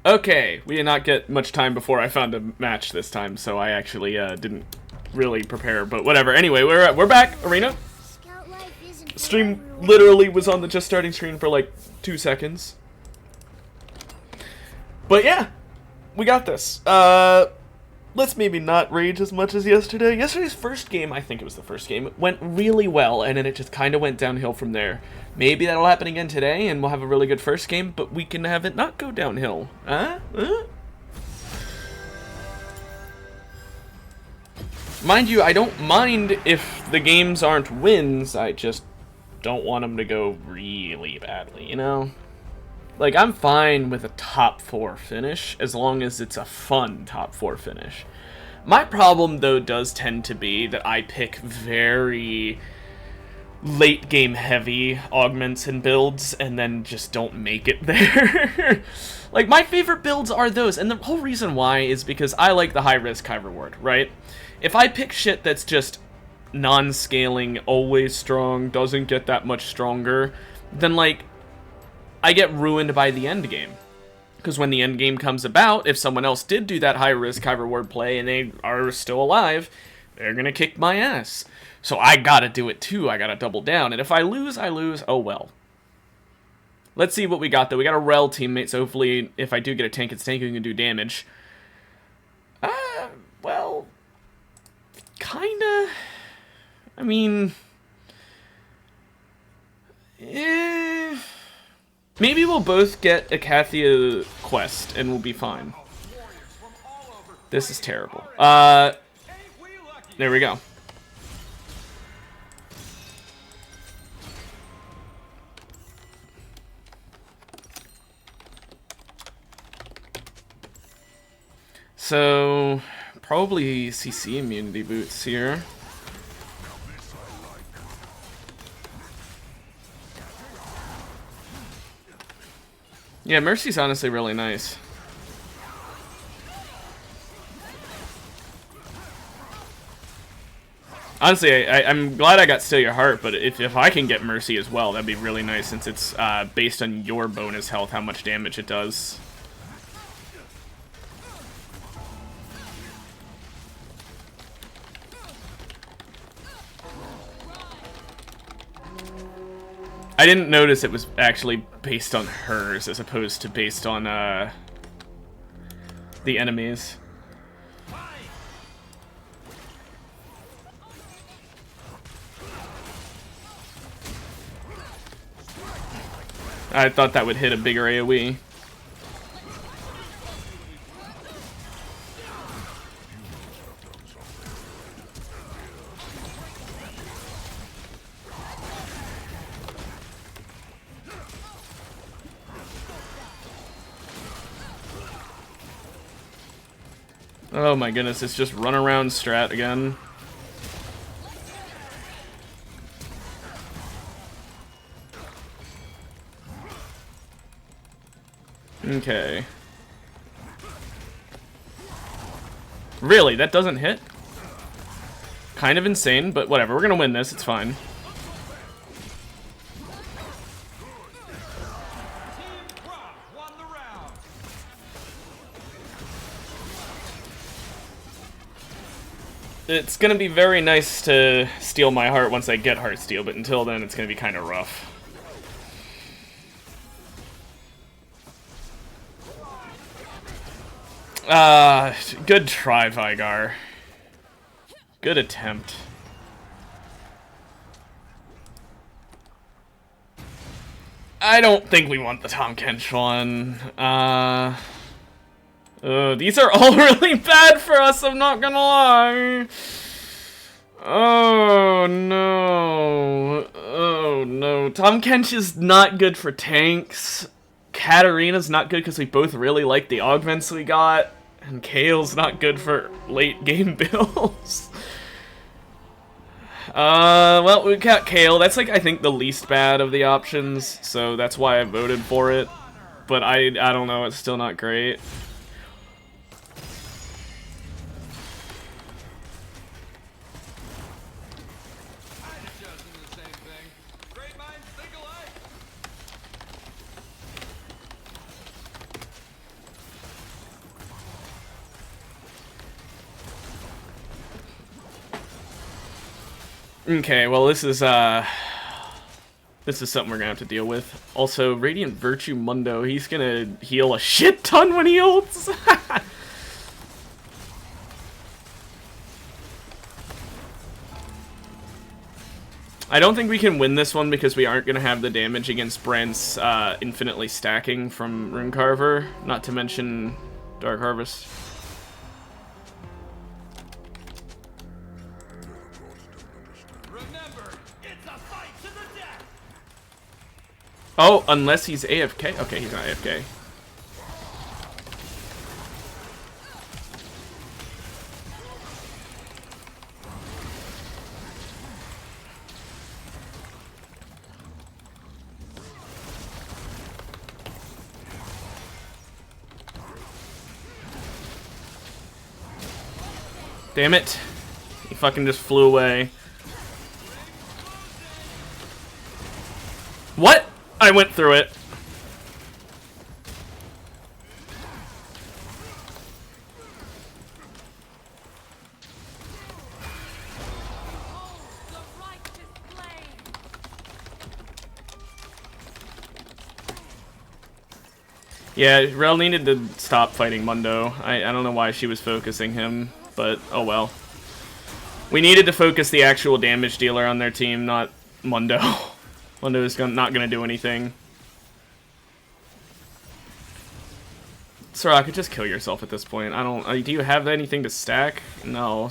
Okay, we did not get much time before I found a match this time, so I actually didn't really prepare, but whatever. Anyway, we're back, Arena. Stream literally was on the just starting screen for like 2 seconds. But yeah, we got this. Let's maybe not rage as much as yesterday. Yesterday's first game, I think it was the first game, went really well, and then it just kind of went downhill from there. Maybe that'll happen again today, and we'll have a really good first game, but we can have it not go downhill. Mind you, I don't mind if the games aren't wins, I just don't want them to go really badly, you know? Like, I'm fine with a top 4 finish, as long as it's a fun top 4 finish. My problem, though, does tend to be that I pick very late game heavy augments and builds, and then just don't make it there. Like, my favorite builds are those, and the whole reason why is because I like the high risk, high reward, right? If I pick shit that's just non-scaling, always strong, doesn't get that much stronger, then, like, I get ruined by the end game. Because when the end game comes about, if someone else did do that high risk, high reward play and they are still alive, they're gonna kick my ass. So I gotta do it too, I gotta double down. And if I lose, oh well. Let's see what we got though. We got a Rel teammate, so hopefully if I do get a tank, it's tank who can do damage. Well, kinda. I mean, maybe we'll both get a Kathia quest, and we'll be fine. This is terrible. There we go. So, probably CC immunity boots here. Yeah, Mercy's honestly really nice. Honestly, I'm glad I got Steal Your Heart, but if I can get Mercy as well, that'd be really nice since it's based on your bonus health, how much damage it does. I didn't notice it was actually based on hers as opposed to based on the enemies. I thought that would hit a bigger AoE. Oh my goodness, it's just run around strat again. Okay. Really, that doesn't hit? Kind of insane, but whatever, we're gonna win this, it's fine. It's gonna be very nice to steal my heart once I get Heartsteel, but until then it's gonna be kind of rough. Good try, Vigar. Good attempt. I don't think we want the Tahm Kench one. These are all really bad for us, I'm not gonna lie. Oh no. Oh no. Tahm Kench is not good for tanks. Katarina's not good because we both really like the augments we got. And Kale's not good for late game builds. Well, we got Kale. That's like, I think, the least bad of the options. So that's why I voted for it. But I don't know, it's still not great. Okay, well this is something we're gonna have to deal with. Also, Radiant Virtue Mundo, he's gonna heal a shit ton when he ults. I don't think we can win this one because we aren't gonna have the damage against Brand's infinitely stacking from Runecarver, not to mention Dark Harvest. Oh, unless he's AFK. Okay, he's not AFK. Damn it. He fucking just flew away. What? I went through it. Yeah, Rel needed to stop fighting Mundo. I don't know why she was focusing him, but oh well. We needed to focus the actual damage dealer on their team, not Mundo. Mundo is not going to do anything. Soraka, just kill yourself at this point. I don't... do you have anything to stack? No.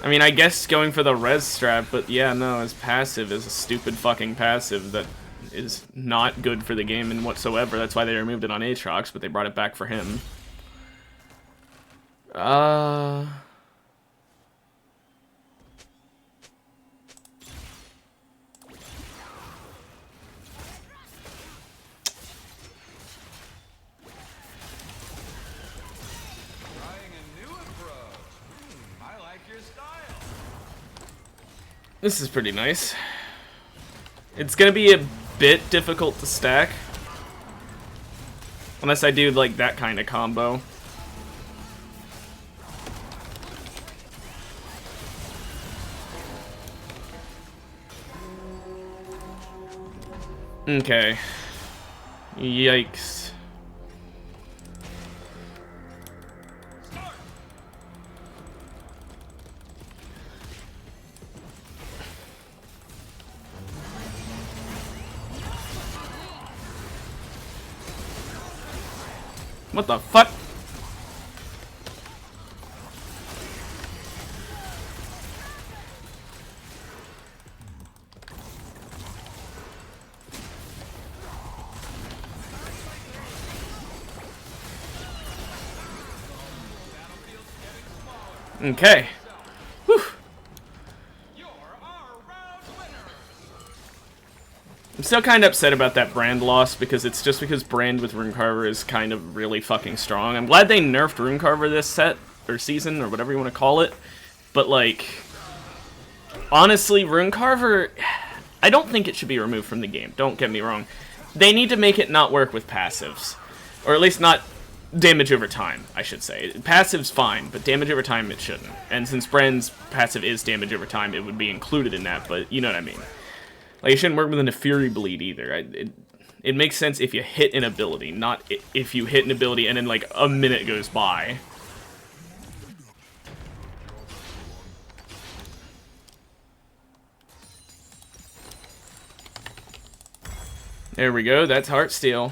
I mean, I guess going for the res strap, but yeah, no, his passive is a stupid fucking passive that is not good for the game in whatsoever. That's why they removed it on Aatrox, but they brought it back for him. This is pretty nice. It's gonna be a bit difficult to stack. Unless I do like that kind of combo. Okay. Yikes. What the fuck? Okay. Whew. I'm still kind of upset about that Brand loss because it's just because Brand with Runecarver is kind of really fucking strong. I'm glad they nerfed Runecarver this set, or season, or whatever you want to call it. But, like, honestly, Runecarver, I don't think it should be removed from the game. Don't get me wrong. They need to make it not work with passives. Or at least not damage over time, I should say. Passive's fine, but damage over time it shouldn't. And since Brand's passive is damage over time, it would be included in that, but you know what I mean. Like, it shouldn't work with a Fury Bleed either. It makes sense if you hit an ability, not if you hit an ability and then, like, a minute goes by. There we go, that's Heartsteel.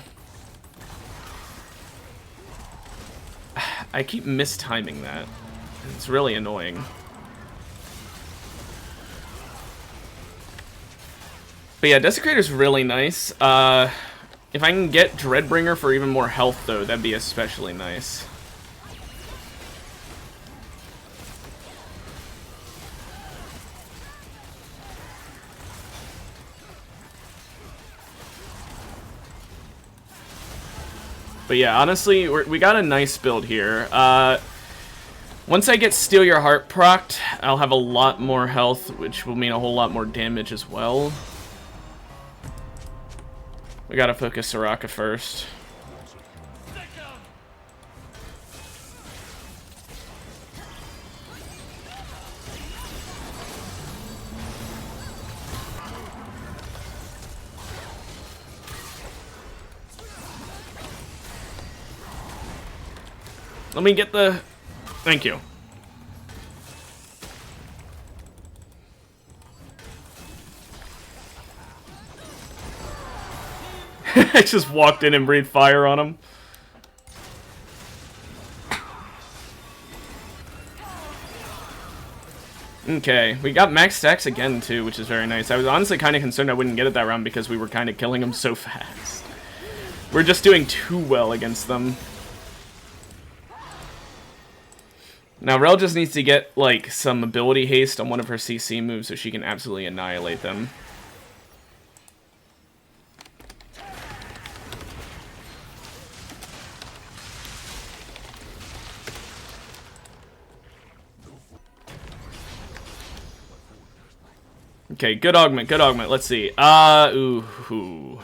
I keep mistiming that. It's really annoying. But yeah, Desecrator's really nice. If I can get Dreadbringer for even more health, though, that'd be especially nice. But yeah, honestly, we got a nice build here. Once I get Steal Your Heart procced, I'll have a lot more health, which will mean a whole lot more damage as well. We gotta focus Soraka first. Let me get the... Thank you. I just walked in and breathed fire on him. Okay, we got max stacks again, too, which is very nice. I was honestly kind of concerned I wouldn't get it that round because we were kind of killing them so fast. We're just doing too well against them. Now, Rel just needs to get, like, some ability haste on one of her CC moves so she can absolutely annihilate them. Okay, good augment, good augment. Let's see. Ooh. Ooh!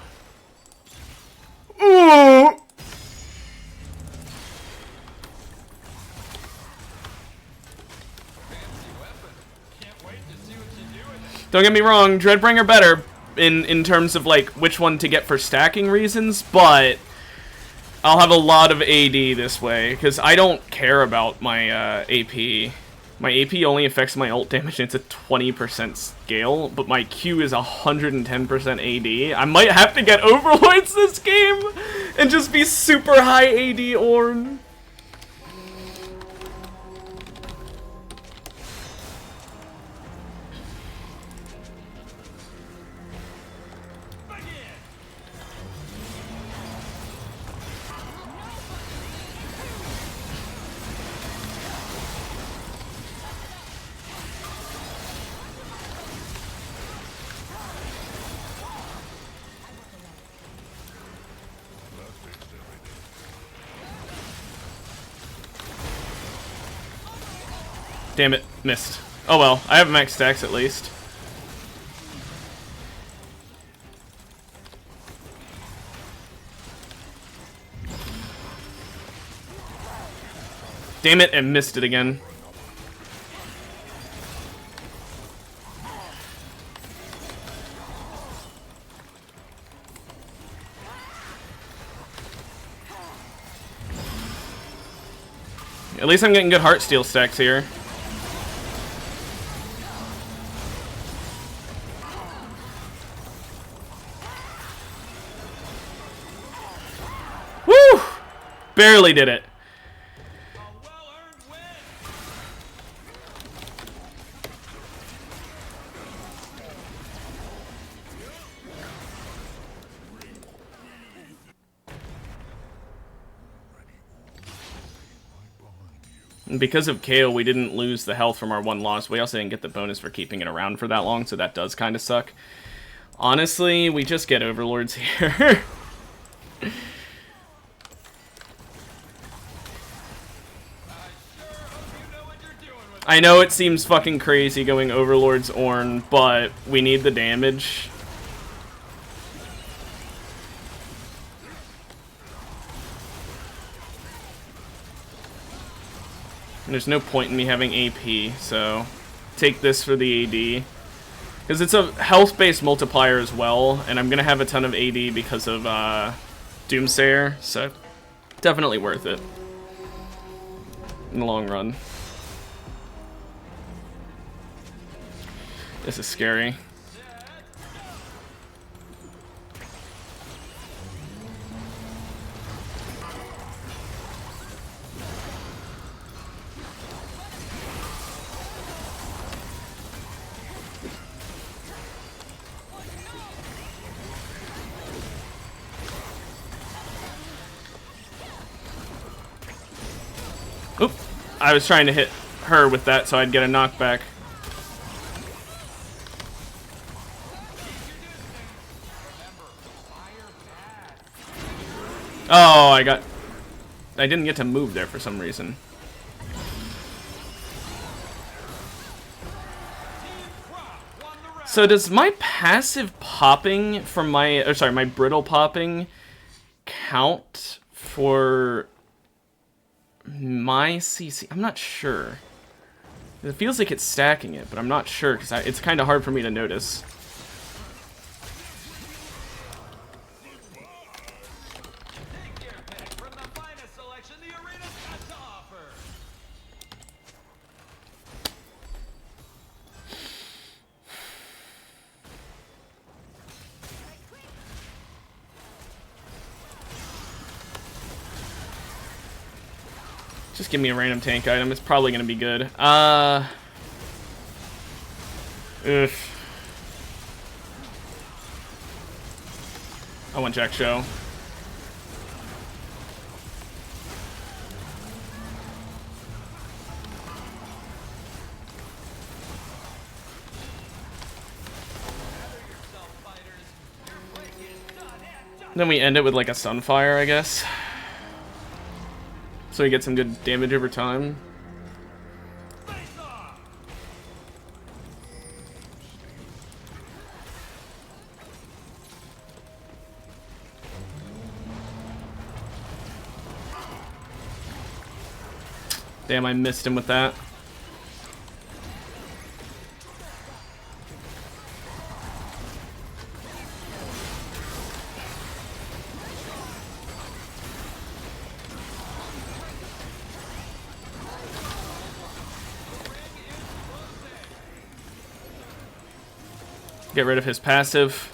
Don't get me wrong, Dreadbringer better in terms of, like, which one to get for stacking reasons, but I'll have a lot of AD this way, because I don't care about my AP. My AP only affects my ult damage, and it's a 20% scale, but my Q is 110% AD. I might have to get Overlords this game, and just be super high AD Ornn. Damn it, missed. Oh well, I have max stacks at least. Damn it, and missed it again. At least I'm getting good Heartsteel stacks here. Woo! Barely did it. And because of Kayle, we didn't lose the health from our one loss. We also didn't get the bonus for keeping it around for that long, so that does kind of suck. Honestly, we just get Overlords here. I know it seems fucking crazy going Overlord's Ornn, but we need the damage. And there's no point in me having AP, so take this for the AD. Because it's a health-based multiplier as well, and I'm going to have a ton of AD because of Doomsayer, so definitely worth it in the long run. This is scary. Oop! I was trying to hit her with that so I'd get a knockback. Oh, I didn't get to move there for some reason. So does my passive popping from my, or sorry, my brittle popping count for my CC? I'm not sure. It feels like it's stacking it, but I'm not sure because it's kind of hard for me to notice. Just give me a random tank item. It's probably gonna be good. Oof. I want Jack Show. Then we end it with like a Sunfire, I guess. So we get some good damage over time. Damn, I missed him with that. Get rid of his passive.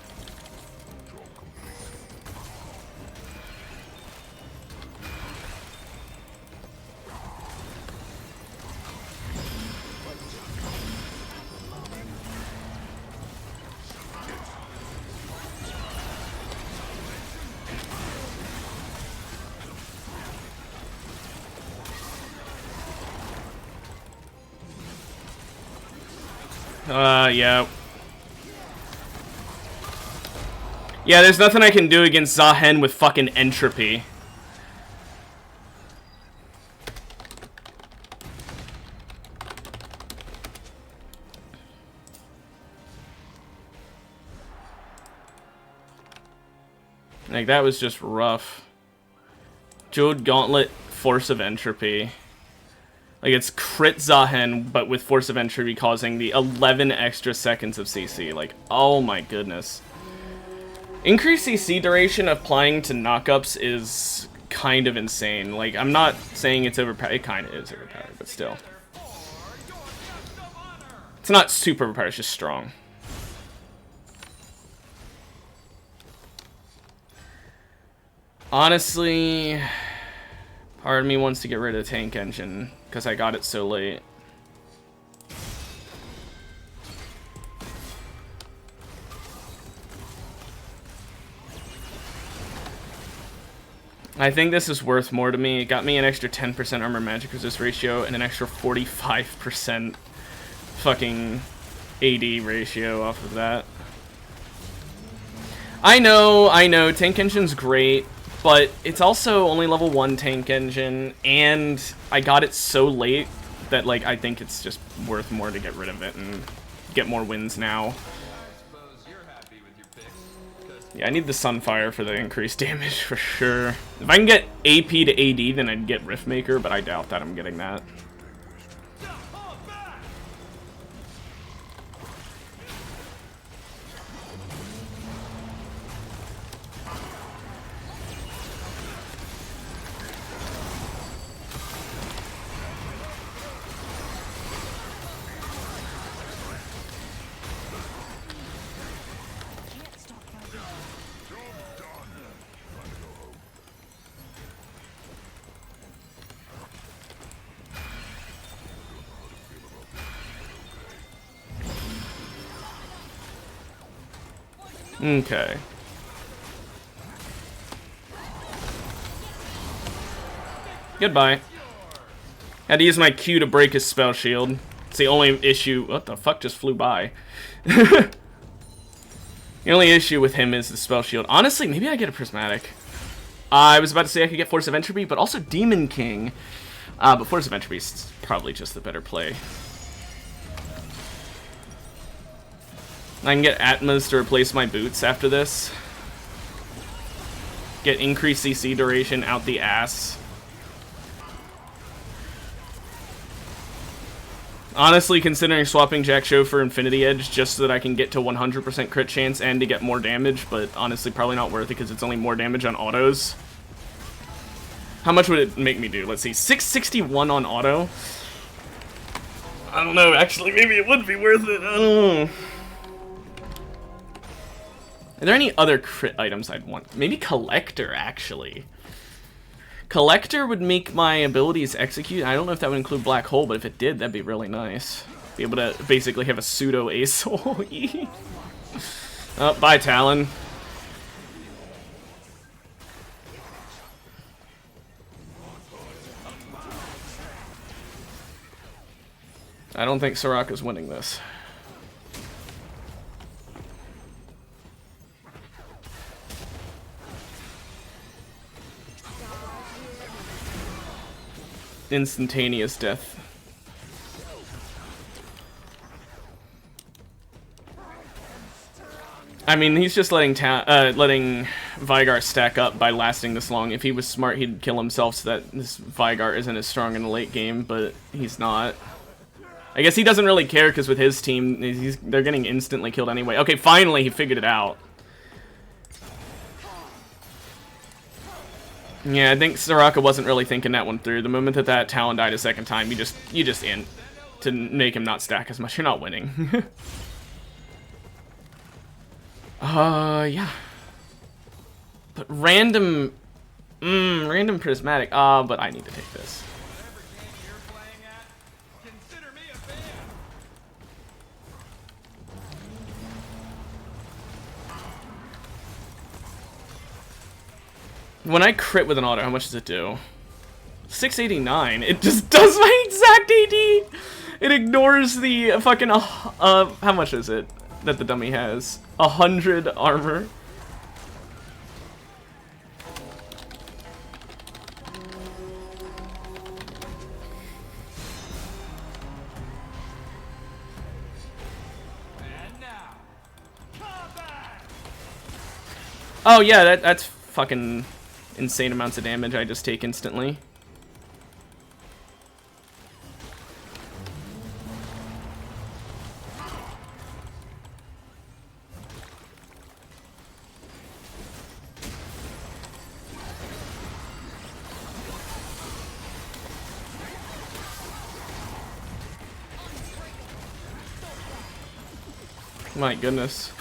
Yeah. Yeah, there's nothing I can do against Zahen with fucking entropy. Like, that was just rough. Jeweled Gauntlet, Force of Entropy. Like, it's crit Zahen, but with Force of Entropy causing the 11 extra seconds of CC. Like, oh my goodness. Increased CC duration applying to knockups is kind of insane. Like, I'm not saying it's overpowered. It kind of is overpowered, but still. It's not super overpowered, it's just strong. Honestly, part of me wants to get rid of Tank Engine, because I got it so late. I think this is worth more to me. It got me an extra 10% armor magic resist ratio and an extra 45% fucking AD ratio off of that. I know, Tank Engine's great, but it's also only level 1 Tank Engine, and I got it so late that, like, I think it's just worth more to get rid of it and get more wins now. Yeah, I need the Sunfire for the increased damage for sure. If I can get AP to AD, then I'd get Riftmaker, but I doubt that I'm getting that. Okay. Goodbye. Had to use my Q to break his spell shield. It's the only issue. What the fuck just flew by? The only issue with him is the spell shield. Honestly, maybe I get a prismatic. I was about to say I could get Force of Entropy, but also Demon King. But Force of Entropy is probably just the better play. I can get Atmas to replace my boots after this. Get increased CC duration out the ass. Honestly, considering swapping Jack Show for Infinity Edge just so that I can get to 100% crit chance and to get more damage, but honestly probably not worth it because it's only more damage on autos. How much would it make me do? Let's see, 661 on auto? I don't know, actually maybe it would be worth it, I don't know. Are there any other crit items I'd want? Maybe Collector, actually. Collector would make my abilities execute. I don't know if that would include Black Hole, but if it did, that'd be really nice. Be able to basically have a pseudo Ace. Oh, bye, Talon. I don't think Soraka's winning this. Instantaneous death. I mean, he's just letting Veigar stack up by lasting this long. If he was smart, he'd kill himself so that this Veigar isn't as strong in the late game, but he's not. I guess he doesn't really care because with his team, they're getting instantly killed anyway. Okay, finally he figured it out. Yeah, I think Soraka wasn't really thinking that one through. The moment that Talon died a second time, you just int to make him not stack as much. You're not winning. Yeah. But random prismatic. But I need to take this. When I crit with an auto, how much does it do? 689. It just does my exact AD. It ignores the fucking how much is it that the dummy has? 100 armor. Oh yeah, that's fucking insane amounts of damage I just take instantly. My goodness.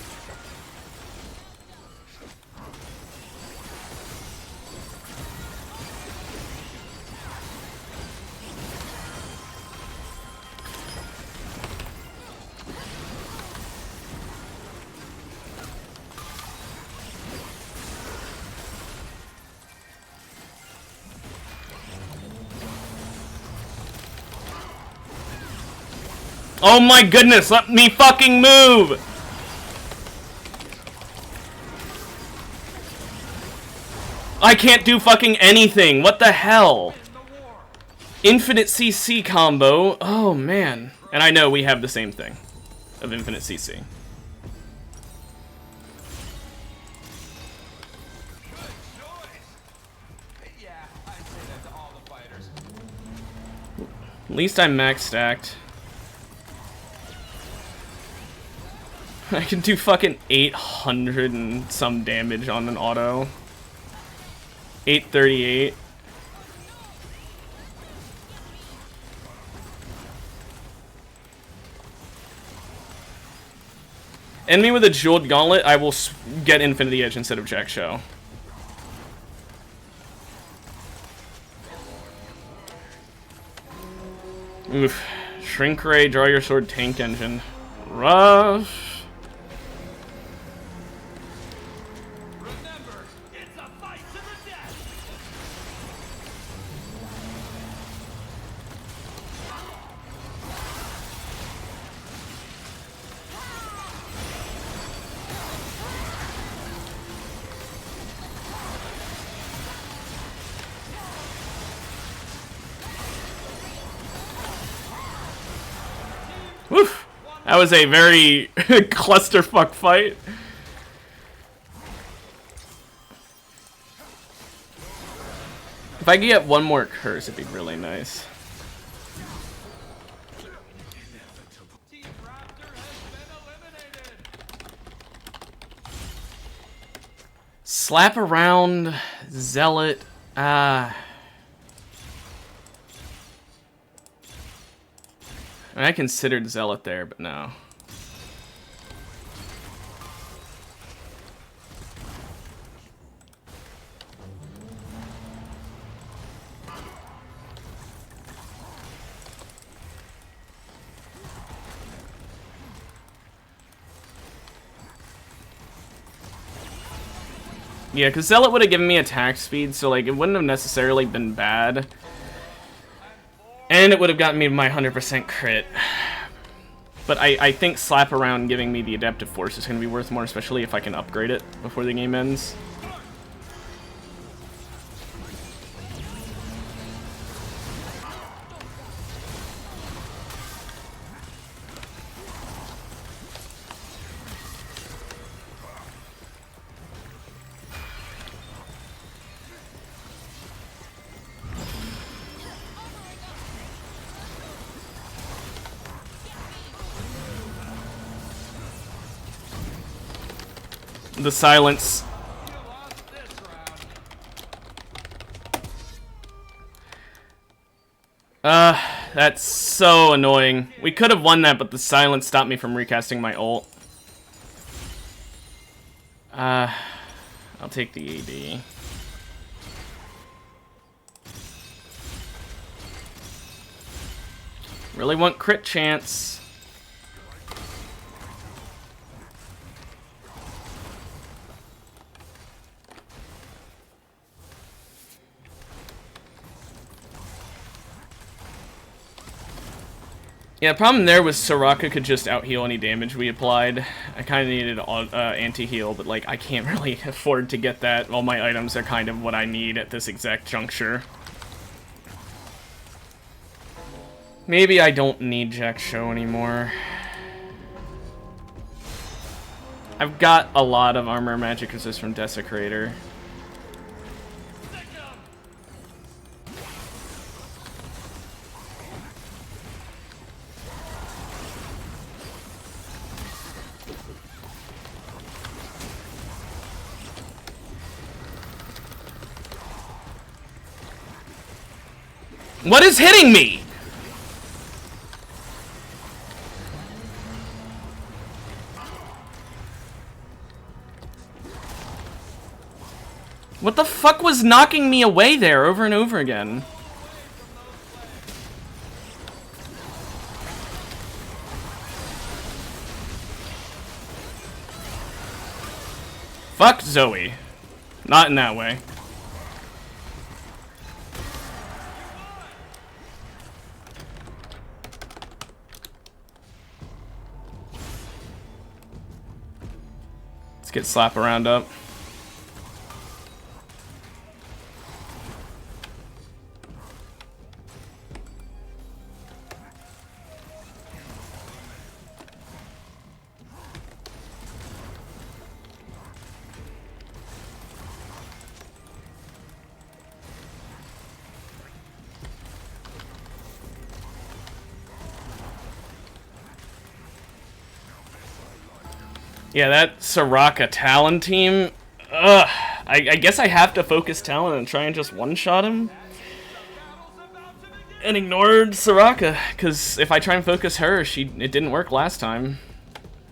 Oh my goodness, let me fucking move! I can't do fucking anything, what the hell? Infinite CC combo, oh man. And I know we have the same thing of infinite CC. At least I'm max stacked. I can do fucking 800 and some damage on an auto. 838. End me with a Jeweled Gauntlet, I will get Infinity Edge instead of Jack Show. Oof. Shrink Ray, draw your sword, tank engine. Rough. Woof. That was a very clusterfuck fight. If I could get one more curse, it'd be really nice. Slap around, Zealot. I considered Zealot there, but no. Yeah, because Zealot would have given me attack speed, so like it wouldn't have necessarily been bad. And it would have gotten me my 100% crit. But I think Slap Around giving me the Adaptive Force is going to be worth more, especially if I can upgrade it before the game ends. The silence. That's so annoying. We could have won that, but the silence stopped me from recasting my ult. I'll take the AD. Really want crit chance. Yeah, the problem there was Soraka could just out-heal any damage we applied. I kind of needed anti-heal, but like I can't really afford to get that. All my items are kind of what I need at this exact juncture. Maybe I don't need Jack Show anymore. I've got a lot of armor magic resist from Desecrator. What is hitting me? What the fuck was knocking me away there over and over again? Fuck Zoe. Not in that way. Let's get Slap Around up. Yeah, that Soraka Talon team. Ugh. I guess I have to focus Talon and try and just one-shot him. And ignored Soraka, because if I try and focus her, it didn't work last time.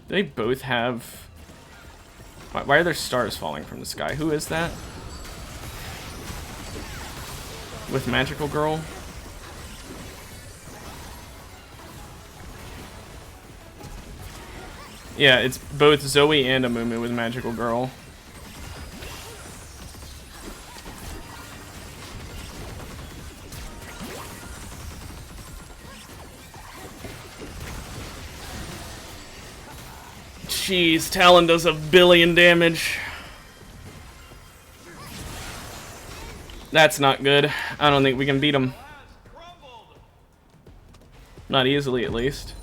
They both have... Why are there stars falling from the sky? Who is that? With Magical Girl? Yeah, it's both Zoe and Amumu with Magical Girl. Jeez, Talon does 1 billion damage. That's not good. I don't think we can beat him. Not easily, at least.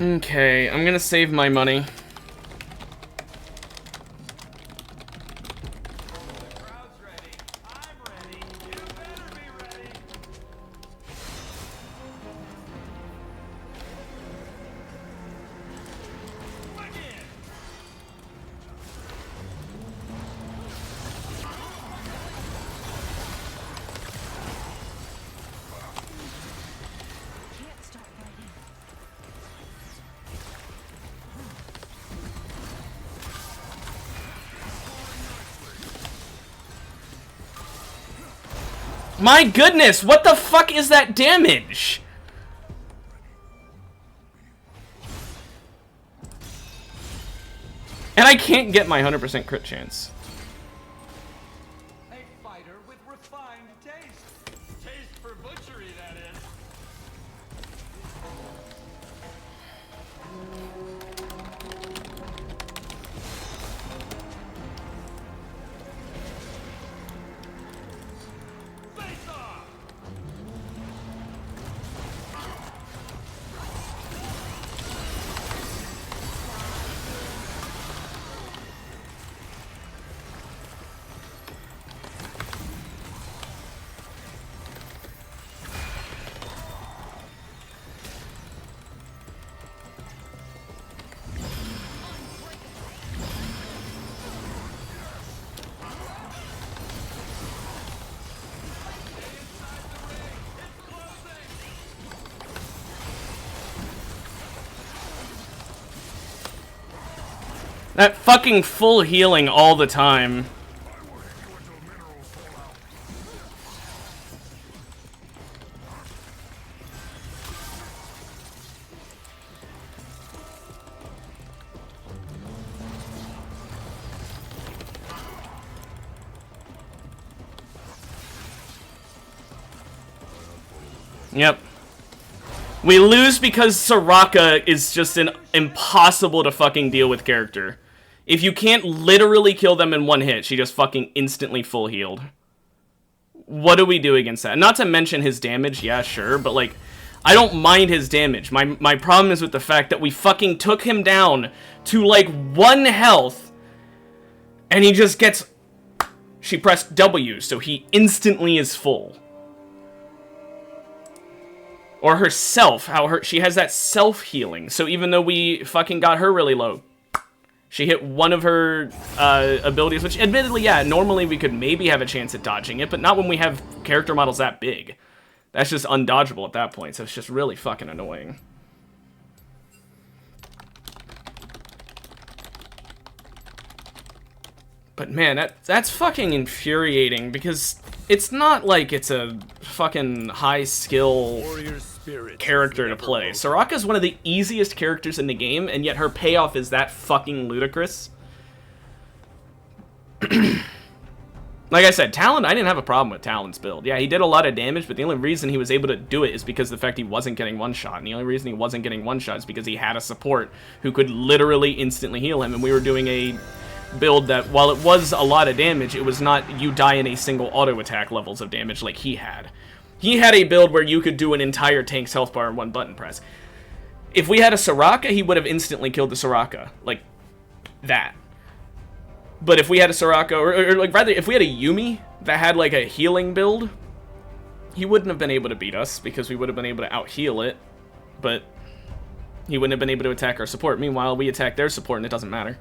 Okay, I'm gonna save my money. My goodness, what the fuck is that damage? And I can't get my 100% crit chance. A fighter with refined taste. Taste for butchery, that is. Face off! That fucking full healing all the time. Yep. We lose because Soraka is just an impossible to fucking deal with character. If you can't literally kill them in one hit, she just fucking instantly full healed. What do we do against that? Not to mention his damage, yeah, sure, but like, I don't mind his damage. My problem is with the fact that we fucking took him down to like 1 health, and he just gets... She pressed W, so he instantly is full. Or herself, she has that self-healing, so even though we fucking got her really low, she hit one of her abilities, which admittedly, yeah, normally we could maybe have a chance at dodging it, but not when we have character models that big. That's just undodgeable at that point, so it's just really fucking annoying. But man, that's fucking infuriating, because it's not like it's a fucking high-skill character to play. Soraka's one of the easiest characters in the game, and yet her payoff is that fucking ludicrous. Like I said, Talon, I didn't have a problem with Talon's build. Yeah, he did a lot of damage, but the only reason he was able to do it is because of the fact he wasn't getting one-shot. And the only reason he wasn't getting one-shot is because he had a support who could literally instantly heal him, and we were doing a build that, while it was a lot of damage, it was not you die in a single auto attack levels of damage like he had. He had a build where you could do an entire tank's health bar in one button press. If we had a Soraka, he would have instantly killed the Soraka. Like, that. But if we had a Soraka, or like, rather, if we had a Yuumi that had, like, a healing build, he wouldn't have been able to beat us, because we would have been able to out-heal it, but he wouldn't have been able to attack our support. Meanwhile, we attack their support, and it doesn't matter.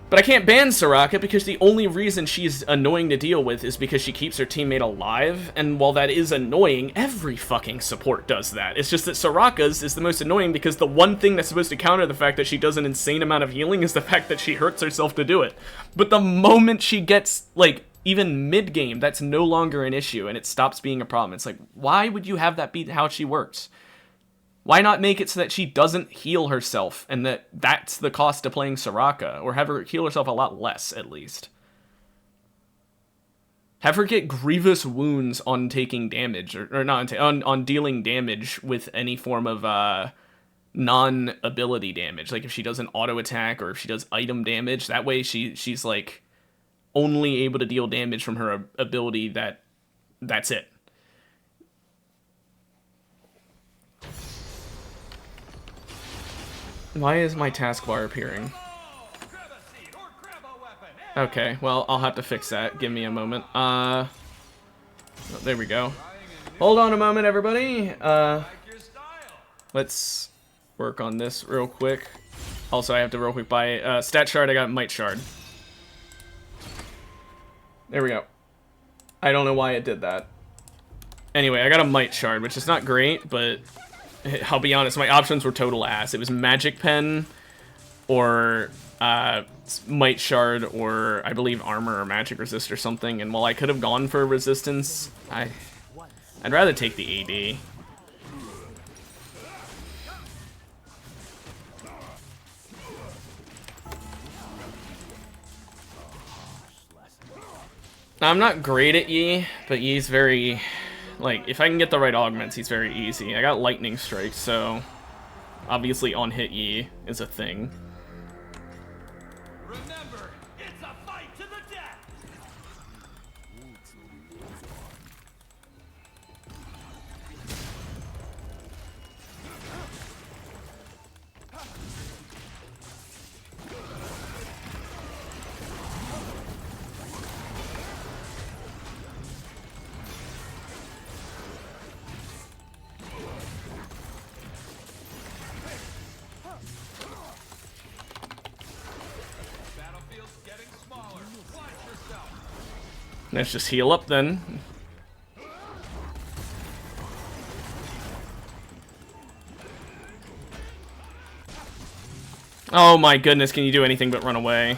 But I can't ban Soraka because the only reason she's annoying to deal with is because she keeps her teammate alive, and while that is annoying, every fucking support does that. It's just that Soraka's is the most annoying because the one thing that's supposed to counter the fact that she does an insane amount of healing is the fact that she hurts herself to do it. But the moment she gets, like, even mid-game, that's no longer an issue, and it stops being a problem. It's like, why would you have that be how she works? Why not make it so that she doesn't heal herself, and that's the cost of playing Soraka, or have her heal herself a lot less, at least. Have her get grievous wounds on taking damage, or not on dealing damage with any form of non-ability damage. Like if she does an auto attack, or if she does item damage, that way she's like only able to deal damage from her ability that's it. Why is my taskbar appearing? Okay, well, I'll have to fix that. Give me a moment. Oh, there we go. Hold on a moment, everybody. Let's work on this real quick. Also, I have to real quick buy stat shard. I got might shard. There we go. I don't know why it did that. Anyway, I got a might shard, which is not great, but I'll be honest, my options were total ass. It was Magic Pen or Might Shard or I believe Armor or Magic Resist or something, and while I could have gone for Resistance, I'd rather take the AD. Now, I'm not great at Yi, but Yi's very, like, if I can get the right augments, he's very easy. I got Lightning Strike, so obviously on hit Yi is a thing. Remember, it's a fight to the death. Battlefield's getting smaller. Watch yourself. Let's just heal up then. Oh my goodness, can you do anything but run away?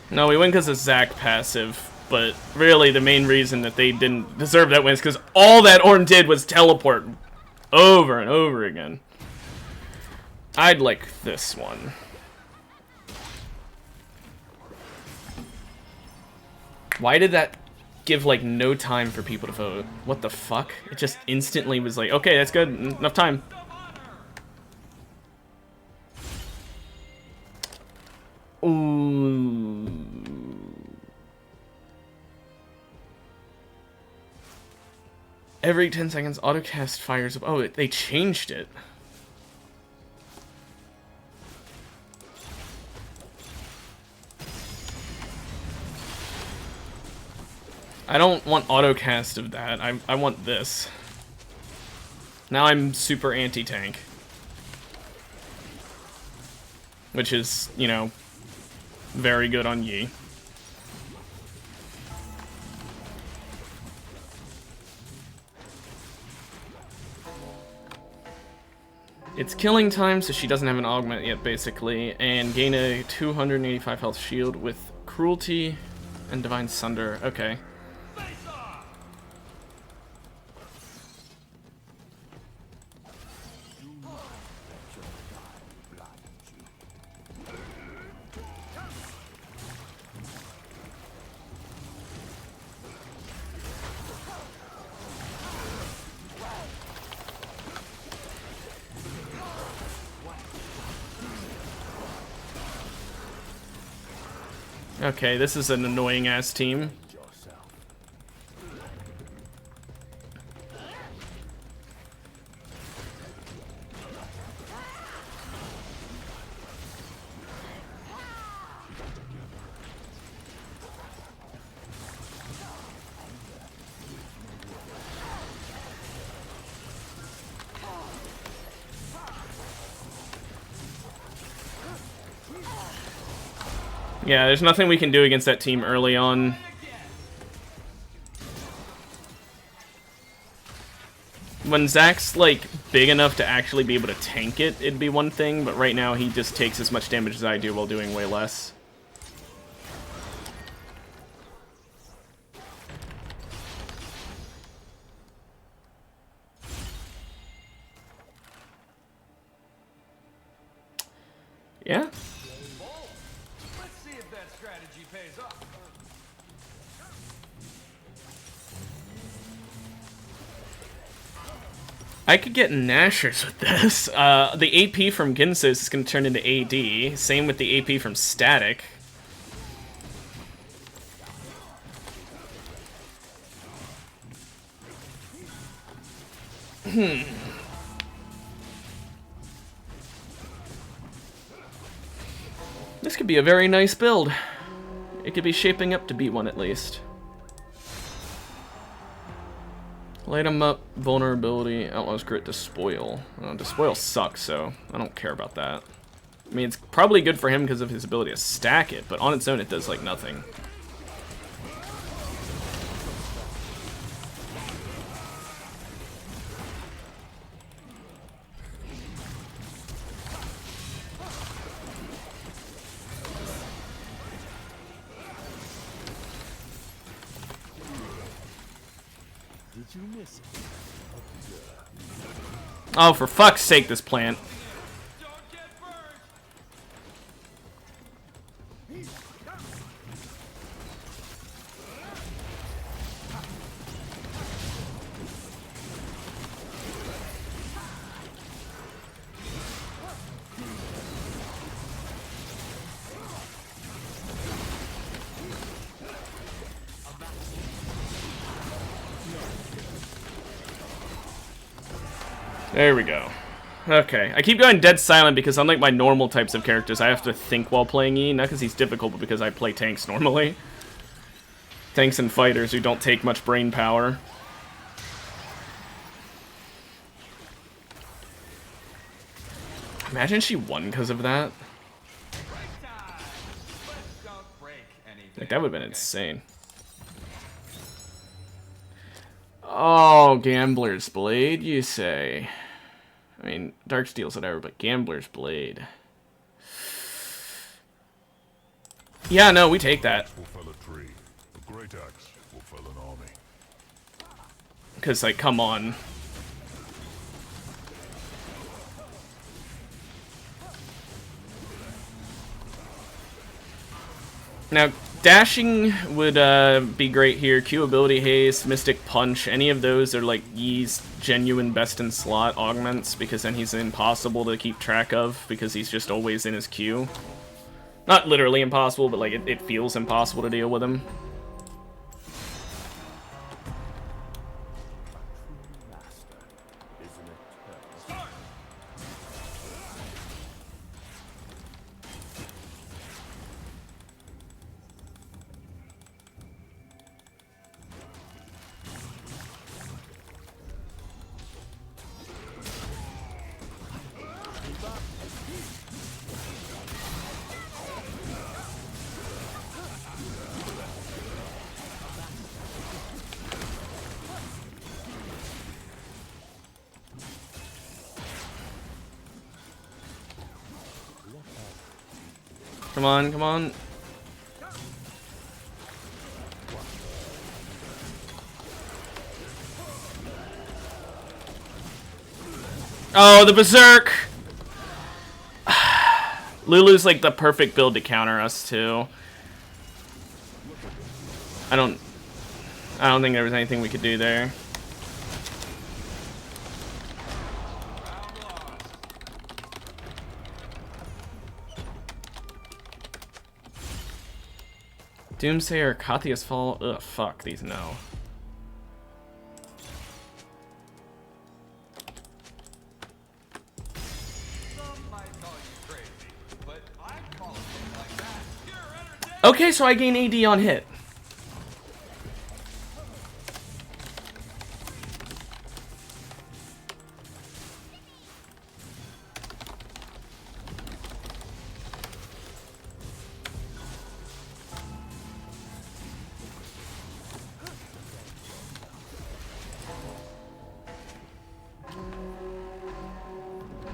No, we win because of Zac passive, but really the main reason that they didn't deserve that win is because all that Ornn did was teleport over and over again. I'd like this one. Why did that give, like, no time for people to vote? What the fuck? It just instantly was like, okay, that's good, enough time. Ooh. Every 10 seconds, autocast fires up. Oh, they changed it. I don't want autocast of that. I want this. Now I'm super anti-tank. Which is, you know, very good on Yi. It's killing time, so she doesn't have an augment yet, basically, and gain a 285 health shield with Cruelty and Divine Sunder. Okay. Okay, this is an annoying-ass team. Yeah, there's nothing we can do against that team early on. When Zac's, like, big enough to actually be able to tank it, it'd be one thing, but right now he just takes as much damage as I do while doing way less. Yeah? Let's see if that strategy pays off. I could get Nashers with this. The AP from Ginsus is going to turn into AD. Same with the AP from Static. This could be a very nice build. It could be shaping up to be one at least. Light 'em up, vulnerability, Outlaw's Grit, Despoil. Despoil sucks, so I don't care about that. I mean, it's probably good for him because of his ability to stack it, but on its own it does, like, nothing. Did you miss it? Oh, for fuck's sake, this plant. Don't get burned. There we go. Okay, I keep going dead silent because unlike my normal types of characters, I have to think while playing E, not because he's difficult, but because I play tanks normally. Tanks and fighters who don't take much brain power. Imagine she won because of that. Break time. Let's don't break anything. Like, that would have been insane. Oh, Gambler's Blade, you say? I mean, Darksteel's whatever, but Gambler's Blade. Yeah, no, we take that. Will fell a tree. A great axe will fell an army. Because, like, come on. Now, dashing would be great here. Q ability haste, mystic punch, any of those are like Yi's genuine best in slot augments because then he's impossible to keep track of because he's just always in his Q. Not literally impossible, but like it feels impossible to deal with him. Come on, come on. Oh, the Berserk! Lulu's like the perfect build to counter us too. I don't think there was anything we could do there. Doomsayer, Kathia's Fall. Ugh, fuck, these no. Some might call you crazy, but I call things like that pure entertainment. Okay, so I gain AD on hit.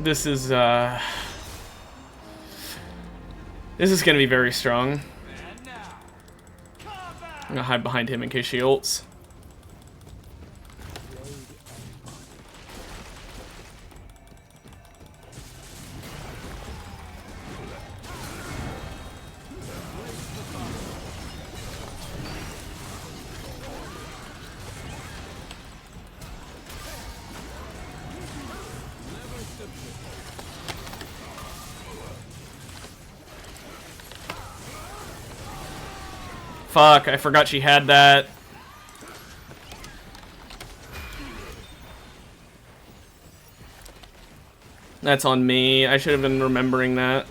This is gonna be very strong. And now, combat. I'm gonna hide behind him in case she ults. Fuck, I forgot she had that. That's on me. I should have been remembering that.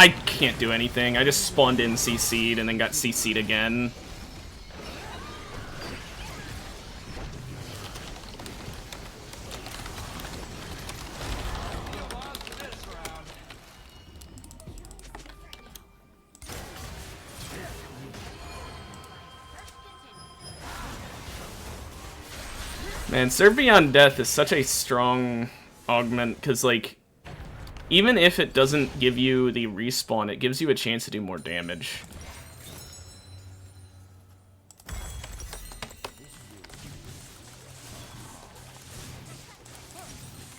I can't do anything. I just spawned in CC'd and then got CC'd again. Man, Serve Beyond Death is such a strong augment, because, like, even if it doesn't give you the respawn, it gives you a chance to do more damage.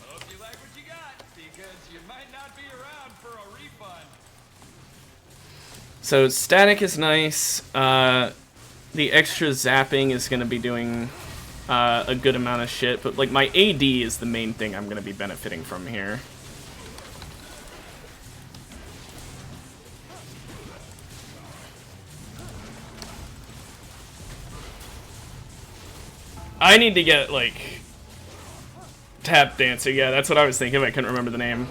Hope you like what you got, because you might not be around for a refund. So, static is nice. The extra zapping is going to be doing a good amount of shit, but, like, my AD is the main thing I'm going to be benefiting from here. I need to get, like, Tap Dancer. Yeah, that's what I was thinking. I couldn't remember the name.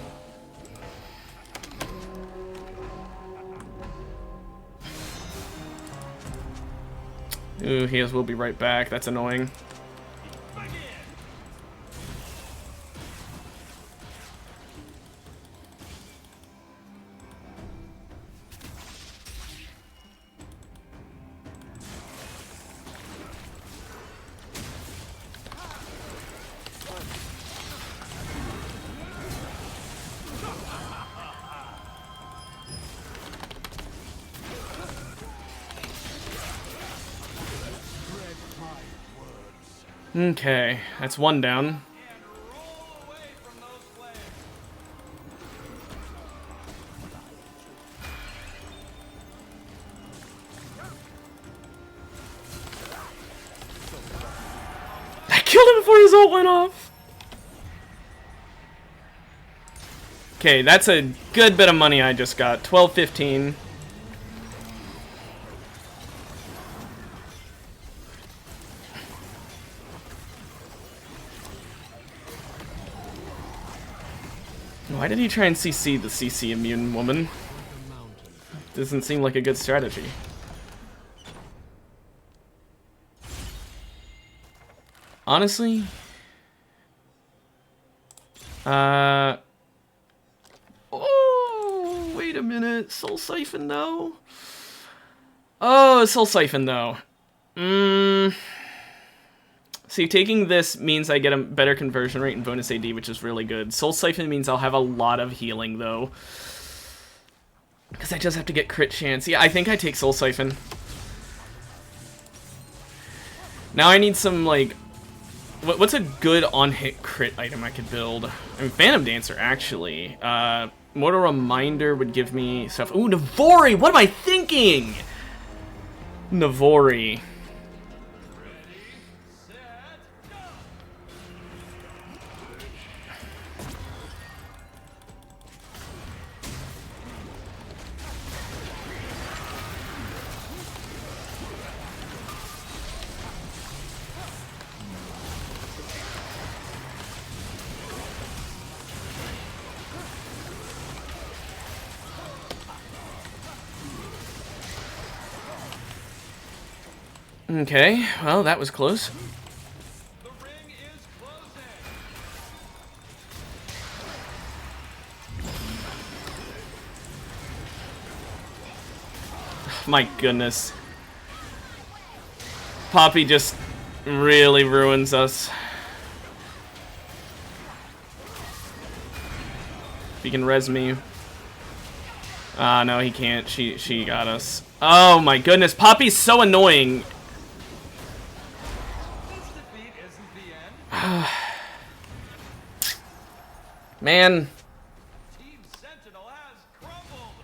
Ooh, heals will be right back. That's annoying. Okay, that's one down. And roll away from those flames. I killed him before his ult went off. Okay, that's a good bit of money I just got. 12-15. Why did he try and CC the CC immune woman? Doesn't seem like a good strategy. Honestly, oh, wait a minute. Soul Siphon though. Oh, Soul Siphon though. See, taking this means I get a better conversion rate and bonus AD, which is really good. Soul Siphon means I'll have a lot of healing, though. Because I just have to get crit chance. Yeah, I think I take Soul Siphon. Now I need some, like... What's a good on-hit crit item I could build? I mean, Phantom Dancer, actually. Mortal Reminder would give me stuff. Ooh, Navori! What am I thinking? Navori. Okay, well, that was close. The ring is closing. My goodness. Poppy just really ruins us. If he can res me. No, he can't. She got us. Oh my goodness, Poppy's so annoying. This defeat isn't the end. Man. Team Sentinel has crumbled.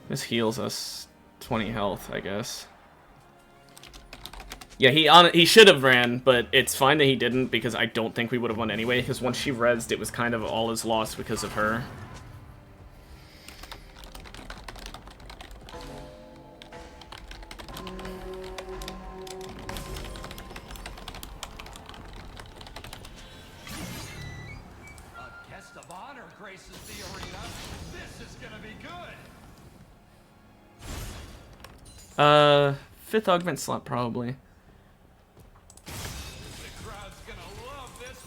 This heals us 20 health, I guess. Yeah, he should have ran, but it's fine that he didn't, because I don't think we would have won anyway, because once she rezzed, it was kind of all is lost because of her. A guest of honor graces the arena. This is gonna be good. 5th augment slot probably. The crowd's gonna love this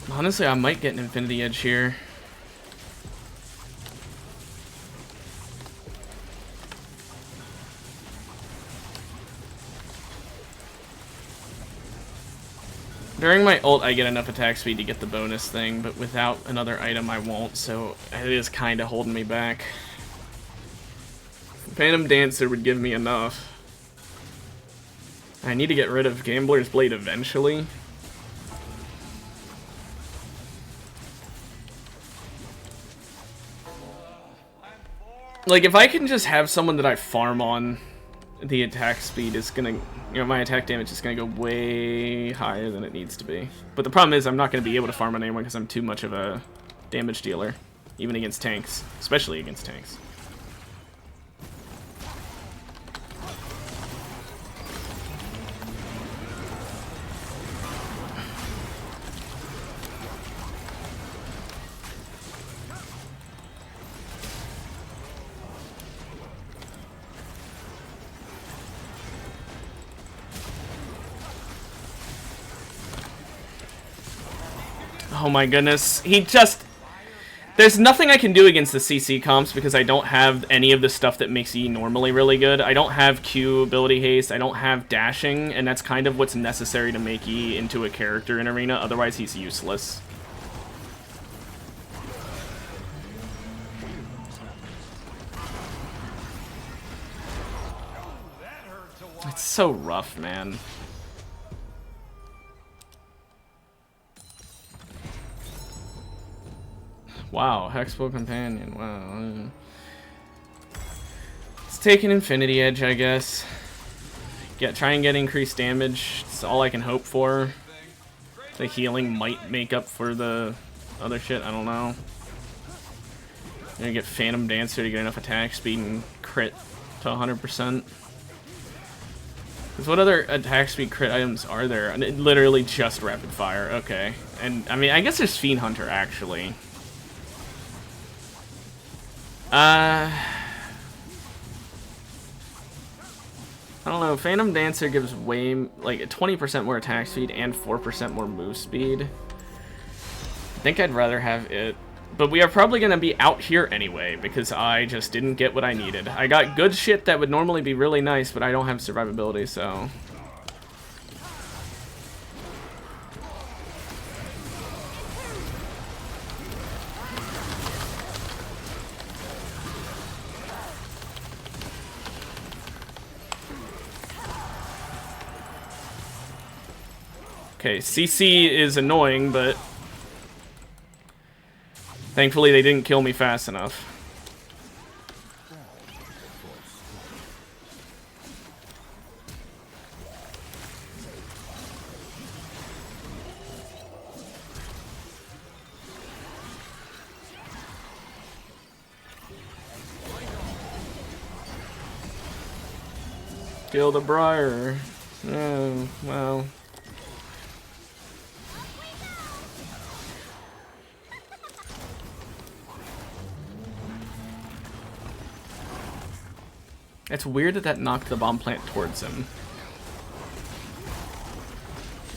one. Honestly, I might get an Infinity Edge here. During my ult, I get enough attack speed to get the bonus thing, but without another item, I won't, so it is kind of holding me back. Phantom Dancer would give me enough. I need to get rid of Gambler's Blade eventually. Like, if I can just have someone that I farm on, the attack speed is gonna, you know, my attack damage is gonna go way higher than it needs to be. But the problem is I'm not gonna be able to farm on anyone because I'm too much of a damage dealer, even against tanks, especially against tanks. Oh my goodness, he just... There's nothing I can do against the CC comps because I don't have any of the stuff that makes E normally really good. I don't have Q ability haste, I don't have dashing, and that's kind of what's necessary to make E into a character in Arena, otherwise he's useless. It's so rough, man. Wow, Hexpo Companion, wow. Let's take an Infinity Edge, I guess. Try and get increased damage. It's all I can hope for. The healing might make up for the other shit, I don't know. I'm gonna get Phantom Dancer to get enough attack speed and crit to 100%. Because what other attack speed crit items are there? And literally just Rapid Fire, okay. And, I mean, I guess there's Fiend Hunter, actually. I don't know, Phantom Dancer gives way, like, 20% more attack speed and 4% more move speed. I think I'd rather have it. But we are probably going to be out here anyway, because I just didn't get what I needed. I got good shit that would normally be really nice, but I don't have survivability, so... Okay, CC is annoying, but thankfully they didn't kill me fast enough. Kill the Briar. Oh, well. It's weird that that knocked the bomb plant towards him.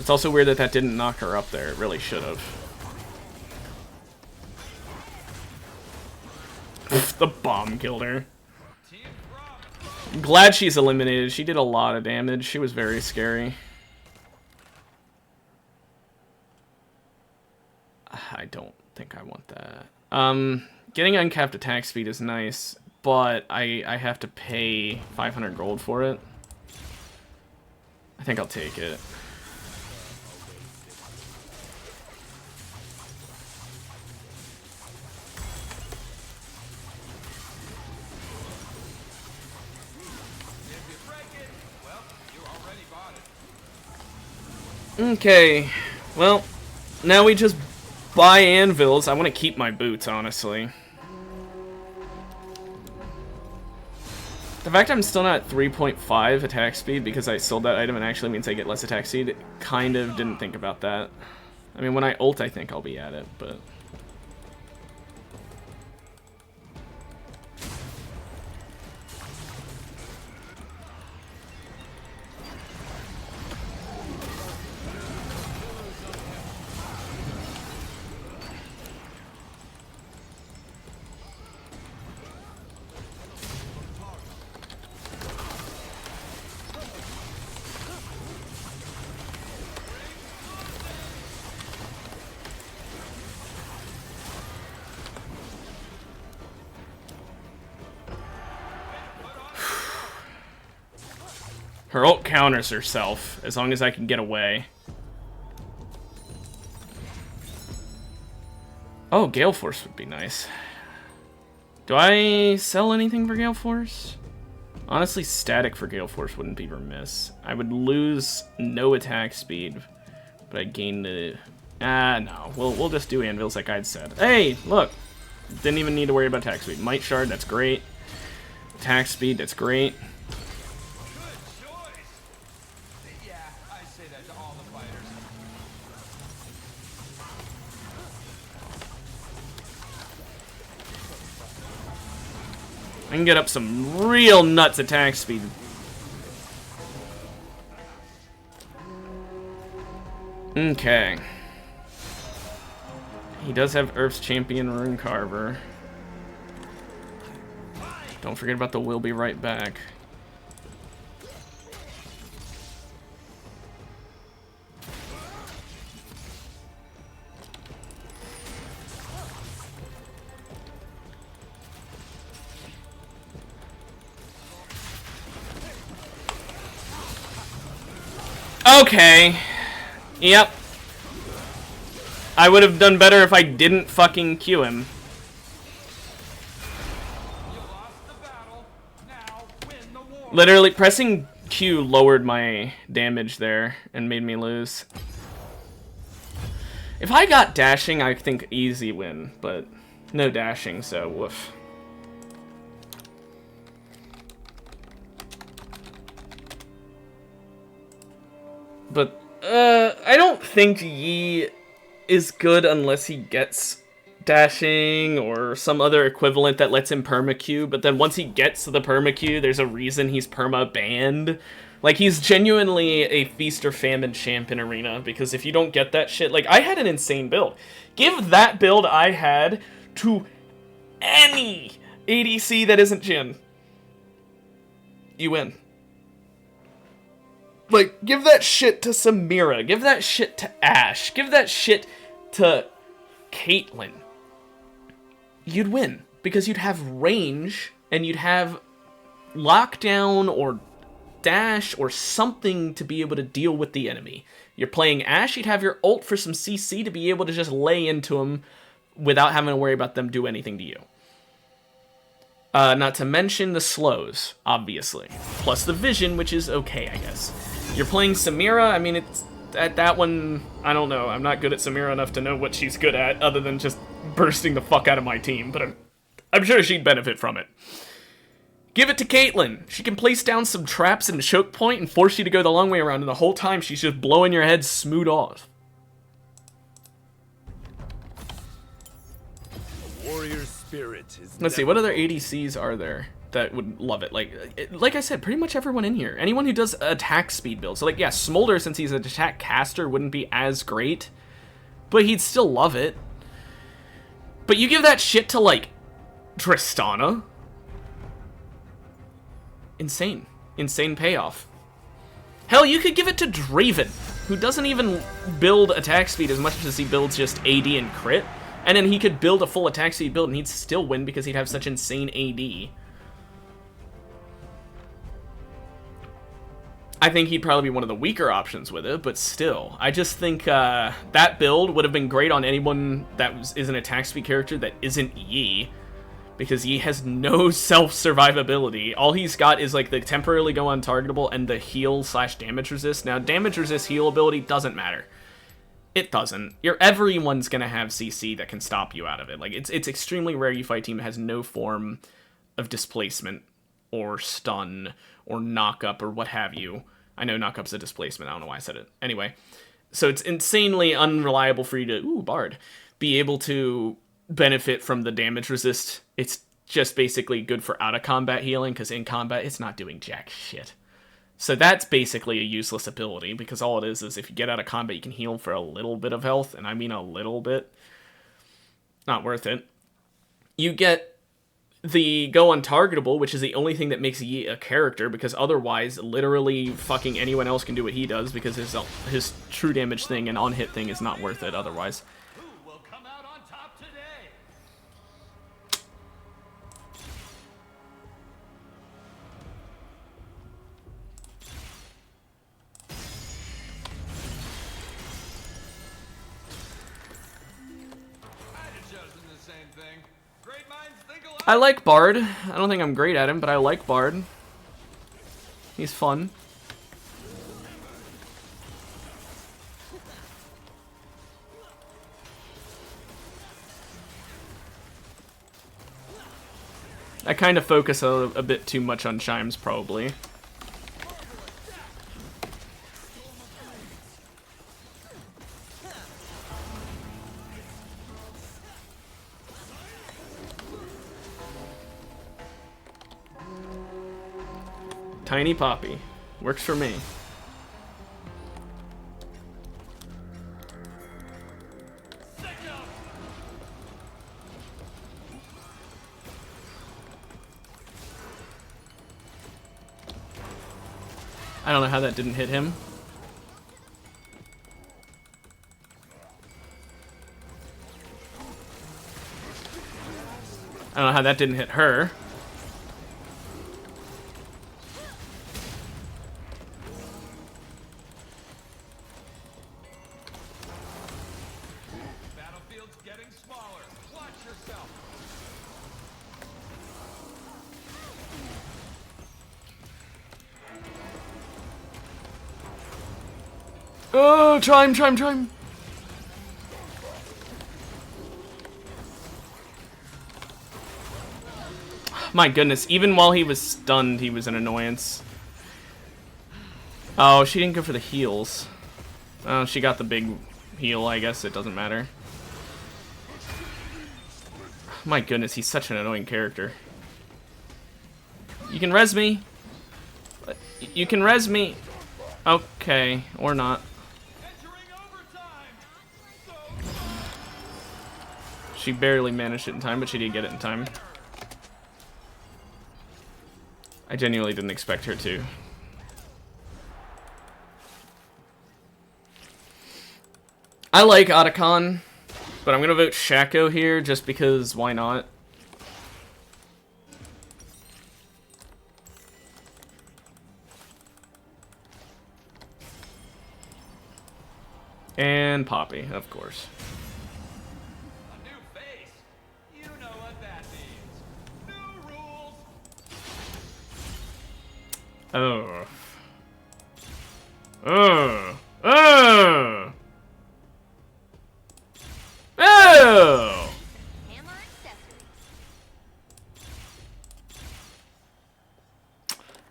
It's also weird that that didn't knock her up there. It really should have. The bomb killed her. I'm glad she's eliminated. She did a lot of damage. She was very scary. I don't think I want that. Getting uncapped attack speed is nice, but I have to pay 500 gold for it. I think I'll take it. Okay, well, now we just buy anvils. I want to keep my boots, honestly. The fact I'm still not at 3.5 attack speed because I sold that item and actually means I get less attack speed, kind of didn't think about that. I mean, when I ult, I think I'll be at it, but... Her ult counters herself, as long as I can get away. Oh, Gale Force would be nice. Do I sell anything for Gale Force? Honestly, static for Gale Force wouldn't be remiss. I would lose no attack speed, but I gain the... no. We'll just do anvils like I'd said. Hey, look! Didn't even need to worry about attack speed. Might Shard, that's great. Attack speed, that's great. I can get up some real nuts attack speed. Okay. He does have Earth's Champion Rune Carver. Don't forget about the "We'll be right back." Okay. Yep. I would have done better if I didn't fucking Q him. Literally, pressing Q lowered my damage there and made me lose. If I got dashing, I think easy win, but no dashing, so woof. But, I don't think Yi is good unless he gets dashing or some other equivalent that lets him perma-Q, but then once he gets the perma-Q, there's a reason he's perma-banned. Like, he's genuinely a feast or famine champ in Arena, because if you don't get that shit... Like, I had an insane build. Give that build I had to any ADC that isn't Jhin. You win. Like, give that shit to Samira. Give that shit to Ashe. Give that shit to Caitlyn. You'd win. Because you'd have range, and you'd have lockdown or dash or something to be able to deal with the enemy. You're playing Ashe, you'd have your ult for some CC to be able to just lay into them without having to worry about them do anything to you. Not to mention the slows, obviously. Plus the vision, which is okay, I guess. You're playing Samira, I mean, it's at that one, I don't know. I'm not good at Samira enough to know what she's good at, other than just bursting the fuck out of my team, but I'm sure she'd benefit from it. Give it to Caitlyn. She can place down some traps and choke point and force you to go the long way around, and the whole time she's just blowing your head smooth off. Warrior spirit is Let's see, what other ADCs are there that would love it? Like I said, pretty much everyone in here. Anyone who does attack speed builds. So, like, yeah, Smolder, since he's an attack caster, wouldn't be as great, but he'd still love it. But you give that shit to, like, Tristana. Insane. Insane payoff. Hell, you could give it to Draven, who doesn't even build attack speed as much as he builds just AD and crit. And then he could build a full attack speed build and he'd still win because he'd have such insane AD. I think he'd probably be one of the weaker options with it, but still. I just think that build would have been great on anyone that is an attack speed character that isn't Yi. Because Yi has no self-survivability. All he's got is like the temporarily go untargetable and the heal/damage resist. Now, damage resist heal ability doesn't matter. It doesn't. Everyone's gonna have CC that can stop you out of it. Like, it's extremely rare you fight a team that has no form of displacement or stun or knock-up or what have you. I know knock-up's a displacement. I don't know why I said it. Anyway, So it's insanely unreliable for you to, Bard, be able to benefit from the damage resist. It's just basically good for out-of-combat healing, because in combat, it's not doing jack shit. So that's basically a useless ability, because all it is if you get out of combat, you can heal for a little bit of health, and I mean a little bit. Not worth it. You get the go untargetable, which is the only thing that makes Yi a character, because otherwise, literally fucking anyone else can do what he does, because his true damage thing and on-hit thing is not worth it otherwise. Who will come out on top today? I'd have chosen the same thing. Great minds think alike. I like Bard. I don't think I'm great at him, but I like Bard. He's fun. I kind of focus a bit too much on chimes, probably. Tiny Poppy. Works for me. I don't know how that didn't hit him. I don't know how that didn't hit her. Battlefield's getting smaller. Watch yourself. Oh, chime. My goodness, even while he was stunned, he was an annoyance. Oh, she didn't go for the heals. Oh, she got the big heal, I guess it doesn't matter. My goodness, he's such an annoying character. You can res me. You can res me. Okay, or not. Entering overtime. She barely managed it in time, but she did get it in time. I genuinely didn't expect her to. I like Otacon, but I'm gonna vote Shaco here just because why not? And Poppy, of course. A new face. You know what that means. New rules. Oh. Oh. Oh. Oh. Hammer accessories.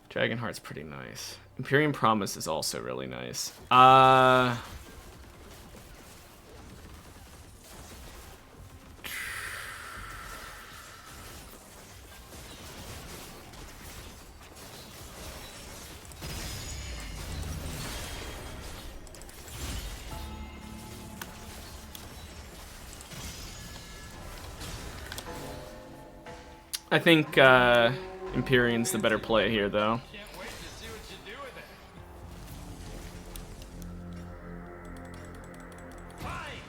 Dragonheart's pretty nice. Imperium Promise is also really nice. I think Empyrean's the better play here, though. Can't wait to see what you do with it. Fight!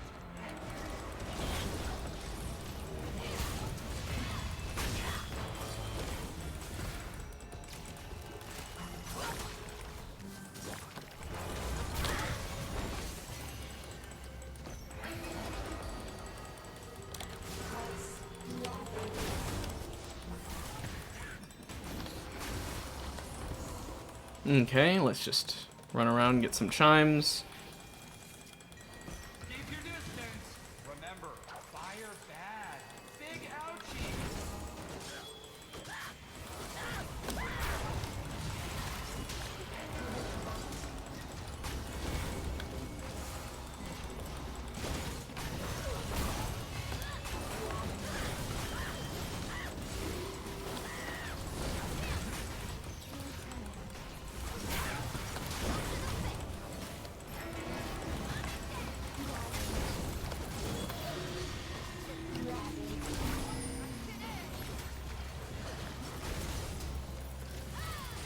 Okay, let's just run around and get some chimes. Keep your distance. Remember, fire bad. Big ouchie.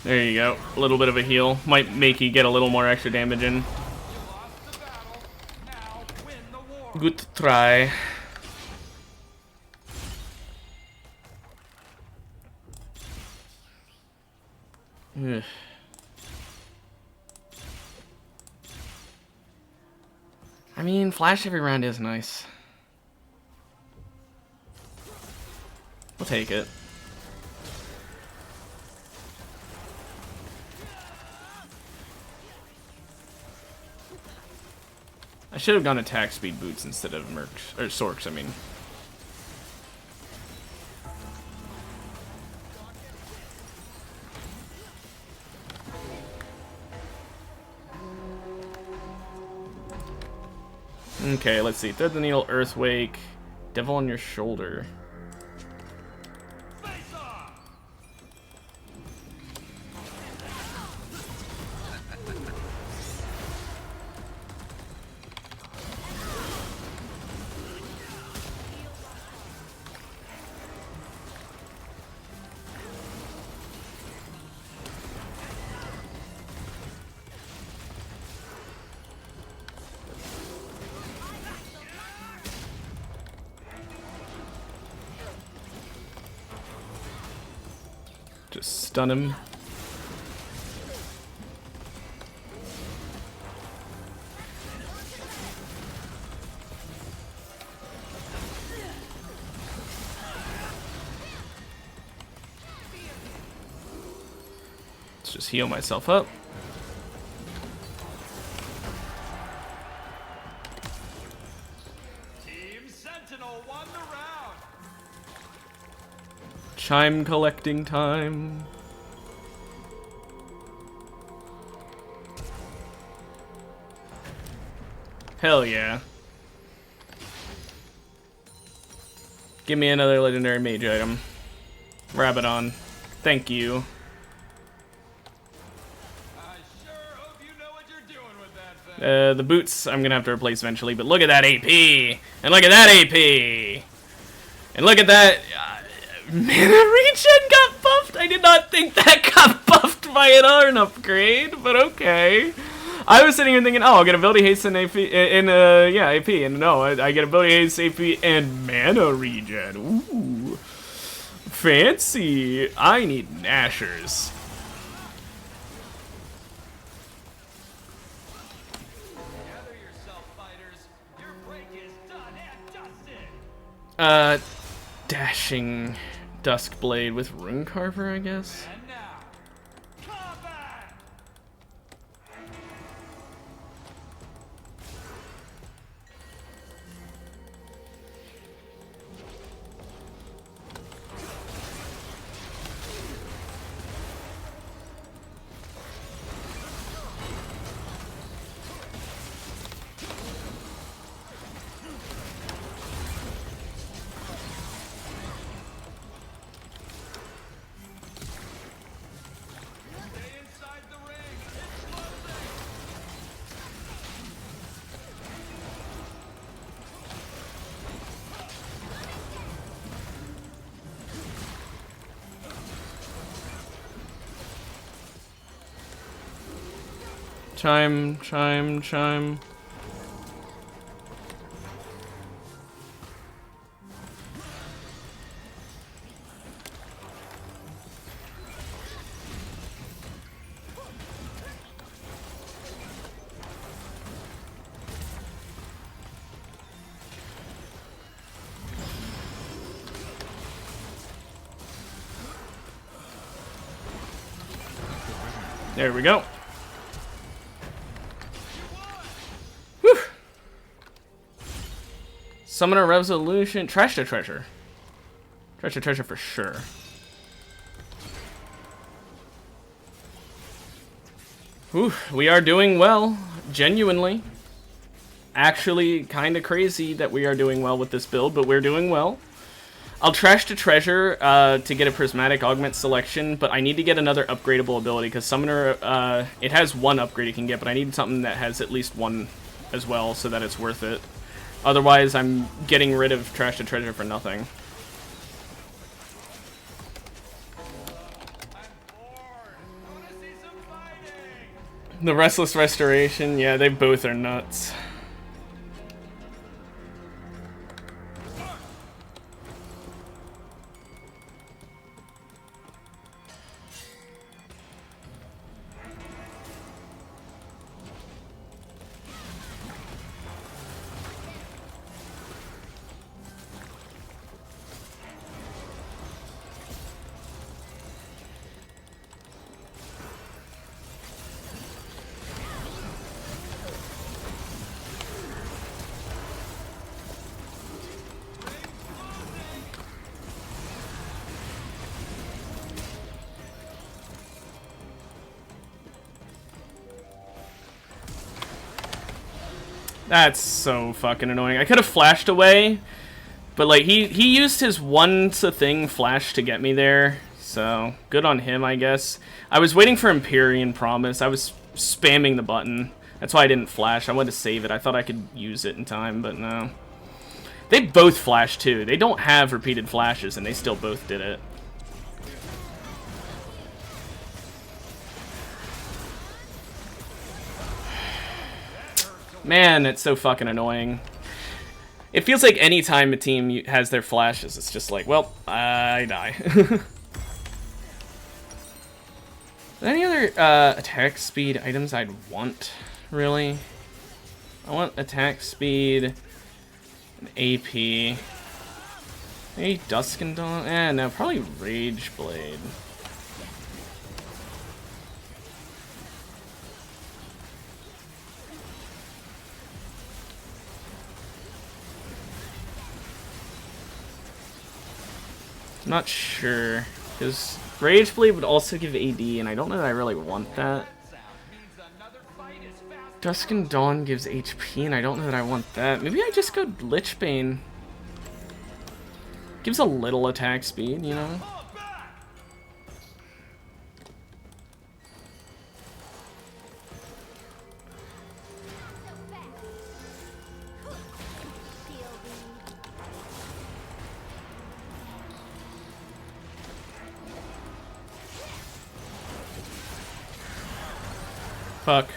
There you go. A little bit of a heal. Might make you get a little more extra damage in. You lost the battle. Now win the war. Good try. Ugh. I mean, flash every round is nice. We'll take it. I should have gone attack speed boots instead of mercs, or sorks, I mean. Okay, let's see. Thread the needle, earthquake, devil on your shoulder. Face off. Just stun him. Let's just heal myself up. Team Sentinel won the round. Chime collecting time. Hell yeah. Give me another legendary mage item. Rabadon. Thank you. I sure hope you know what you're doing with that thing. The boots I'm gonna have to replace eventually, but look at that AP! And look at that AP! And look at that... mana regen got buffed? I did not think that got buffed by an upgrade, but okay. I was sitting here thinking, oh, I'll get ability haste and AP, yeah, AP, and no, I get ability haste, AP, and mana regen. Ooh. Fancy. I need Nashers. Gather yourself, fighters. Your break is done and dusted. Dashing Duskblade with Runecarver, I guess? And now, combat. Stay inside the ring. Explosive. Chime, chime, chime. There we go. Whew. Summoner Resolution. Trash to treasure. Trash to treasure for sure. Whew. We are doing well. Genuinely. Actually, kind of crazy that we are doing well with this build, but we're doing well. I'll trash to treasure to get a prismatic augment selection, but I need to get another upgradable ability because Summoner, it has one upgrade you can get, but I need something that has at least one as well so that it's worth it. Otherwise, I'm getting rid of trash to treasure for nothing. I'm bored. The Restless Restoration, yeah, they both are nuts. That's so fucking annoying. I could have flashed away, but like he used his once-a-thing flash to get me there, so good on him, I guess. I was waiting for Empyrean Promise. I was spamming the button. That's why I didn't flash. I wanted to save it. I thought I could use it in time, but no. They both flashed too. They don't have repeated flashes, and they still both did it. Man, it's so fucking annoying. It feels like any time a team has their flashes, it's just like, well, I die. Any other attack speed items I'd want, really? I want attack speed, an AP, maybe Dusk and Dawn. No, probably Rage Blade. I'm not sure, because Rage Blade would also give AD, and I don't know that I really want that. Dusk and Dawn gives HP, and I don't know that I want that. Maybe I just go Lich Bane. Gives a little attack speed, you know? Fuck.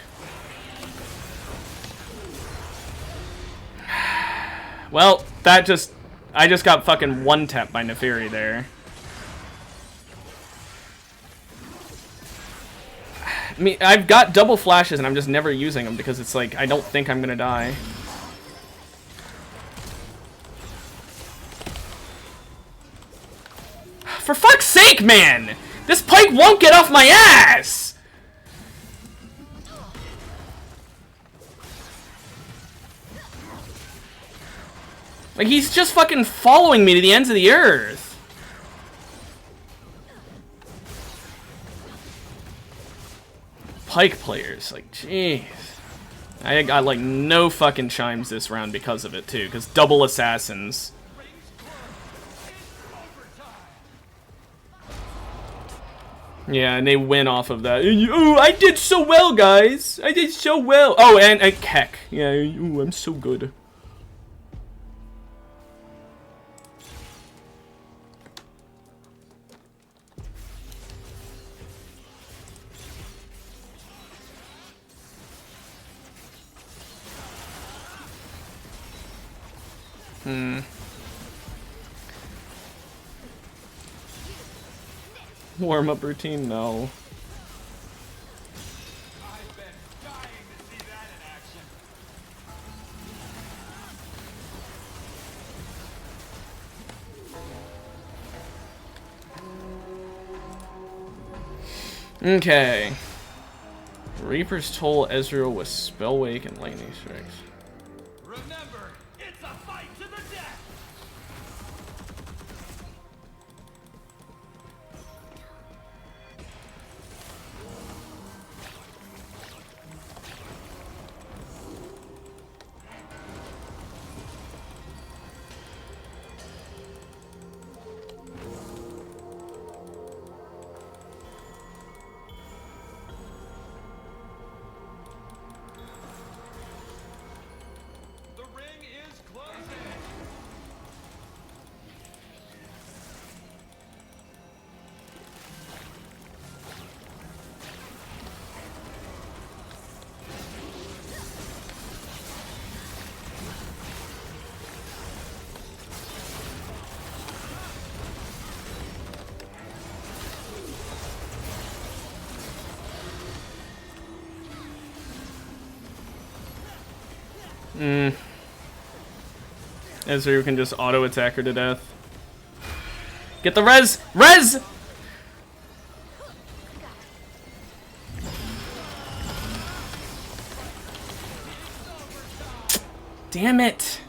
Well, that just... I just got fucking one-tapped by Neferi there. I mean, I've got double flashes and I'm just never using them because it's like, I don't think I'm gonna die. For fuck's sake, man! This Pyke won't get off my ass! Like, he's just fucking following me to the ends of the earth. Pyke players, like, jeez. I got, like, no fucking chimes this round because of it, too. Because double assassins. Yeah, and they win off of that. Oh, I did so well, guys. I did so well. Oh, and Keck. Yeah, ooh, I'm so good. Warm-up routine? No. I've been dying to see that in action. Okay. Reaper's Toll Ezreal with Spell Wake and Lightning Strikes. Remember, it's a fight to the death. The ring is closing. Ezreal can just auto attack her to death. Get the res! Res! Damn it.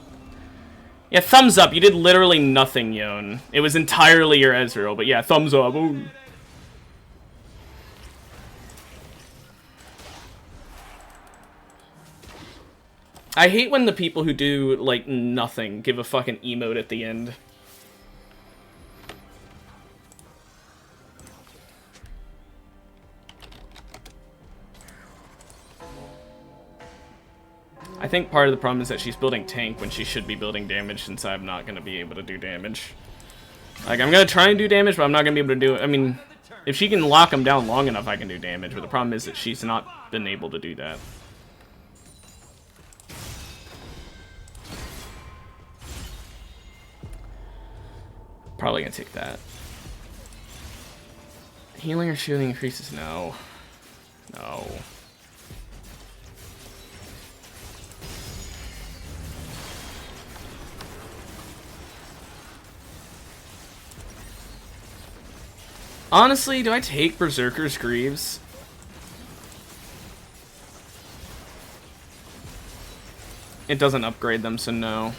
Yeah, thumbs up. You did literally nothing, Yon. It was entirely your Ezreal, but yeah, thumbs up. Ooh. I hate when the people who do, like, nothing give a fucking emote at the end. I think part of the problem is that she's building tank when she should be building damage, since I'm not going to be able to do damage. Like, I'm going to try and do damage, but I'm not going to be able to do it. I mean, if she can lock him down long enough, I can do damage, but the problem is that she's not been able to do that. Probably gonna take that. Healing or shielding increases? No. No. Honestly, do I take Berserker's Greaves? It doesn't upgrade them, so no.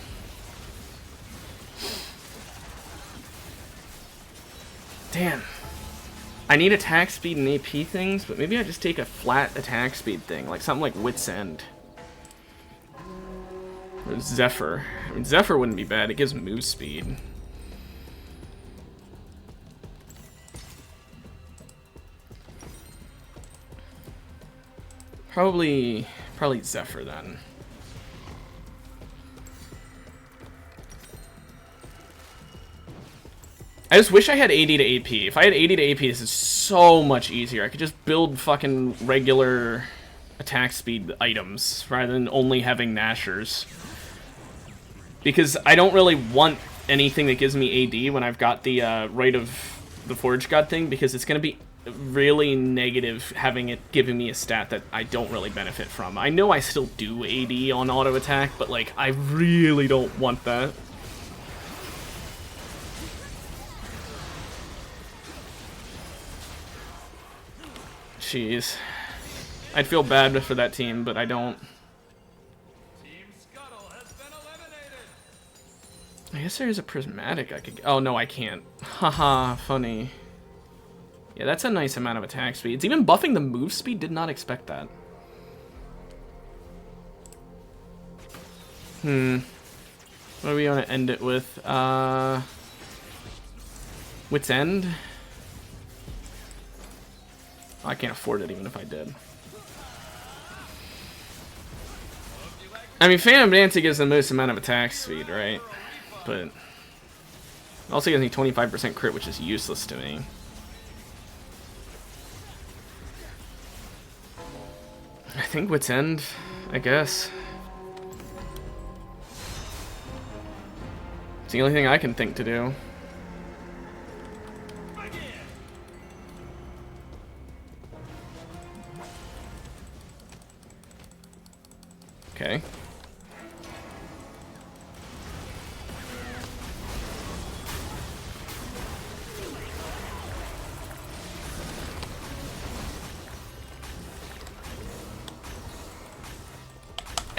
Damn. I need attack speed and AP things, but maybe I just take a flat attack speed thing, like something like Wit's End. Or Zephyr. I mean, Zephyr wouldn't be bad, it gives move speed. Probably Zephyr then. I just wish I had 80 to AP. If I had 80 to AP, this is so much easier. I could just build fucking regular attack speed items rather than only having Nashers. Because I don't really want anything that gives me AD when I've got the Rite of the Forge God thing, because it's going to be really negative having it giving me a stat that I don't really benefit from. I know I still do AD on auto attack, but like I really don't want that. Jeez. I'd feel bad for that team, but I don't. Team Scuttle has been eliminated. I guess there is a prismatic I could... Oh, no, I can't. Haha, funny. Yeah, that's a nice amount of attack speed. It's even buffing the move speed. Did not expect that. What do we want to end it with? Wit's End? I can't afford it even if I did. I mean, Phantom Dancer gives the most amount of attack speed, right? But it also gives me 25% crit, which is useless to me. I think Wit's End, I guess. It's the only thing I can think to do. Okay.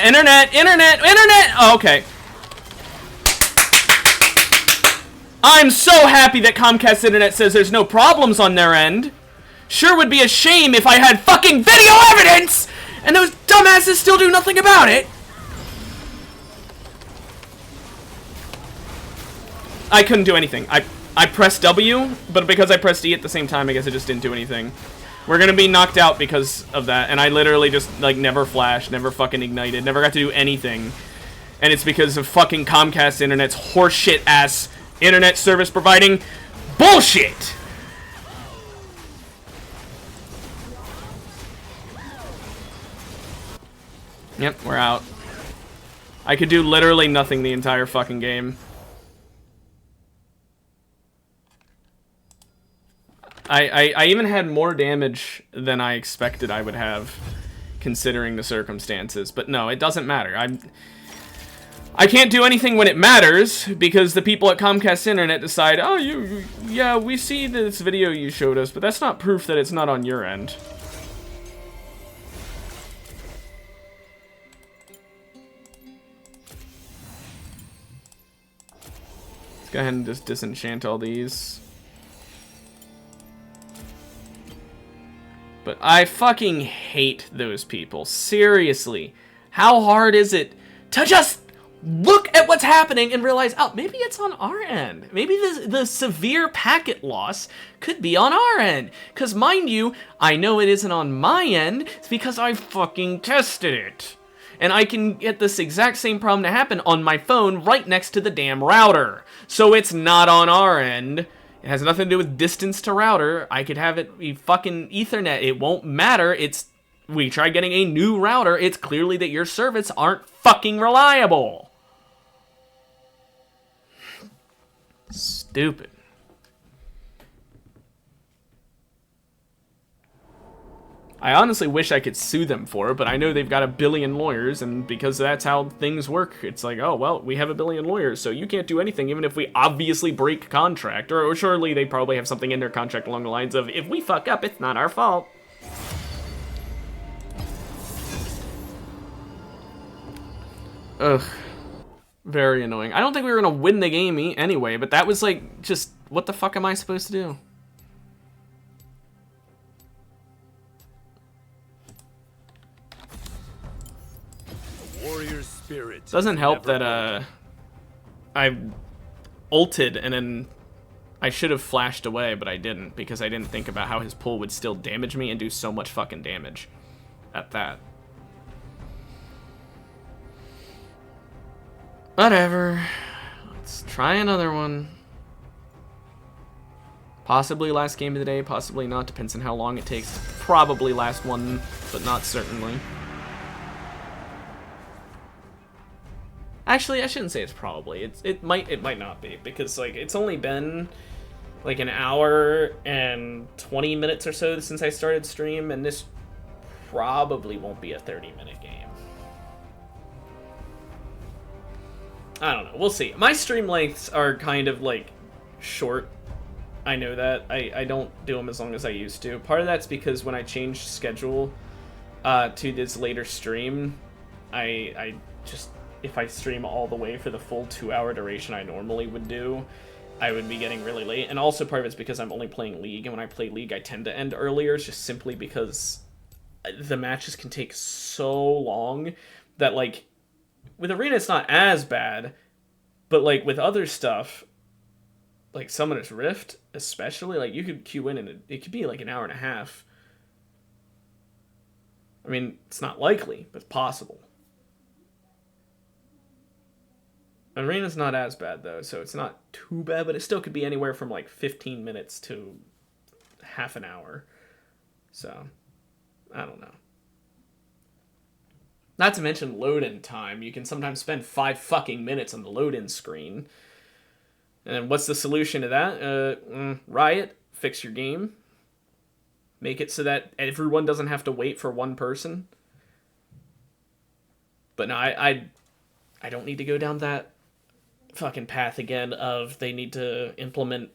Internet! Oh, okay. I'm so happy that Comcast Internet says there's no problems on their end. Sure would be a shame if I had fucking video evidence and those dumbasses still do nothing about it. I couldn't do anything. I pressed W, but because I pressed E at the same time, I guess I just didn't do anything. We're gonna be knocked out because of that, and I literally just, like, never flashed, never fucking ignited, never got to do anything. And it's because of fucking Comcast Internet's horseshit-ass internet service providing bullshit! Yep, we're out. I could do literally nothing the entire fucking game. I even had more damage than I expected I would have. considering the circumstances. But no, it doesn't matter. I can't do anything when it matters because the people at Comcast Internet decide, oh, yeah, we see this video you showed us, but that's not proof that it's not on your end. Let's go ahead and just disenchant all these. But I fucking hate those people. Seriously. How hard is it to just look at what's happening and realize, oh, maybe it's on our end. Maybe the severe packet loss could be on our end. Because mind you, I know it isn't on my end. It's because I fucking tested it. And I can get this exact same problem to happen on my phone right next to the damn router. So it's not on our end. It has nothing to do with distance to router. I could have it be fucking Ethernet. It won't matter. We tried getting a new router. It's clearly that your service aren't fucking reliable. Stupid. I honestly wish I could sue them for it, but I know they've got a billion lawyers, and because that's how things work, it's like, oh, well, we have a billion lawyers, so you can't do anything, even if we obviously break contract. Or surely they probably have something in their contract along the lines of, if we fuck up, it's not our fault. Ugh. Very annoying. I don't think we were gonna win the game anyway, but that was like, just, what the fuck am I supposed to do? Warrior spirit. Doesn't help that, I ulted and then I should have flashed away, but I didn't, because I didn't think about how his pull would still damage me and do so much fucking damage at that. Whatever. Let's try another one. Possibly last game of the day, possibly not. Depends on how long it takes. Probably last one, but not certainly. Actually, I shouldn't say it's probably. It might not be, because like it's only been like an hour and 20 minutes or so since I started stream, and this probably won't be a 30-minute game. I don't know. We'll see. My stream lengths are kind of, like, short. I know that. I don't do them as long as I used to. Part of that's because when I changed schedule to this later stream, I just... If I stream all the way for the full 2-hour duration I normally would do, I would be getting really late. And also part of it's because I'm only playing League, and when I play League, I tend to end earlier, just simply because the matches can take so long that, like... With Arena, it's not as bad, but, like, with other stuff, like Summoner's Rift, especially, like, you could queue in and it could be, like, an hour and a half. I mean, it's not likely, but it's possible. Arena's not as bad, though, so it's not too bad, but it still could be anywhere from, like, 15 minutes to half an hour. So, I don't know. Not to mention load-in time. You can sometimes spend 5 fucking minutes on the load-in screen. And what's the solution to that? Riot, fix your game. Make it so that everyone doesn't have to wait for one person. But no, I don't need to go down that fucking path again of they need to implement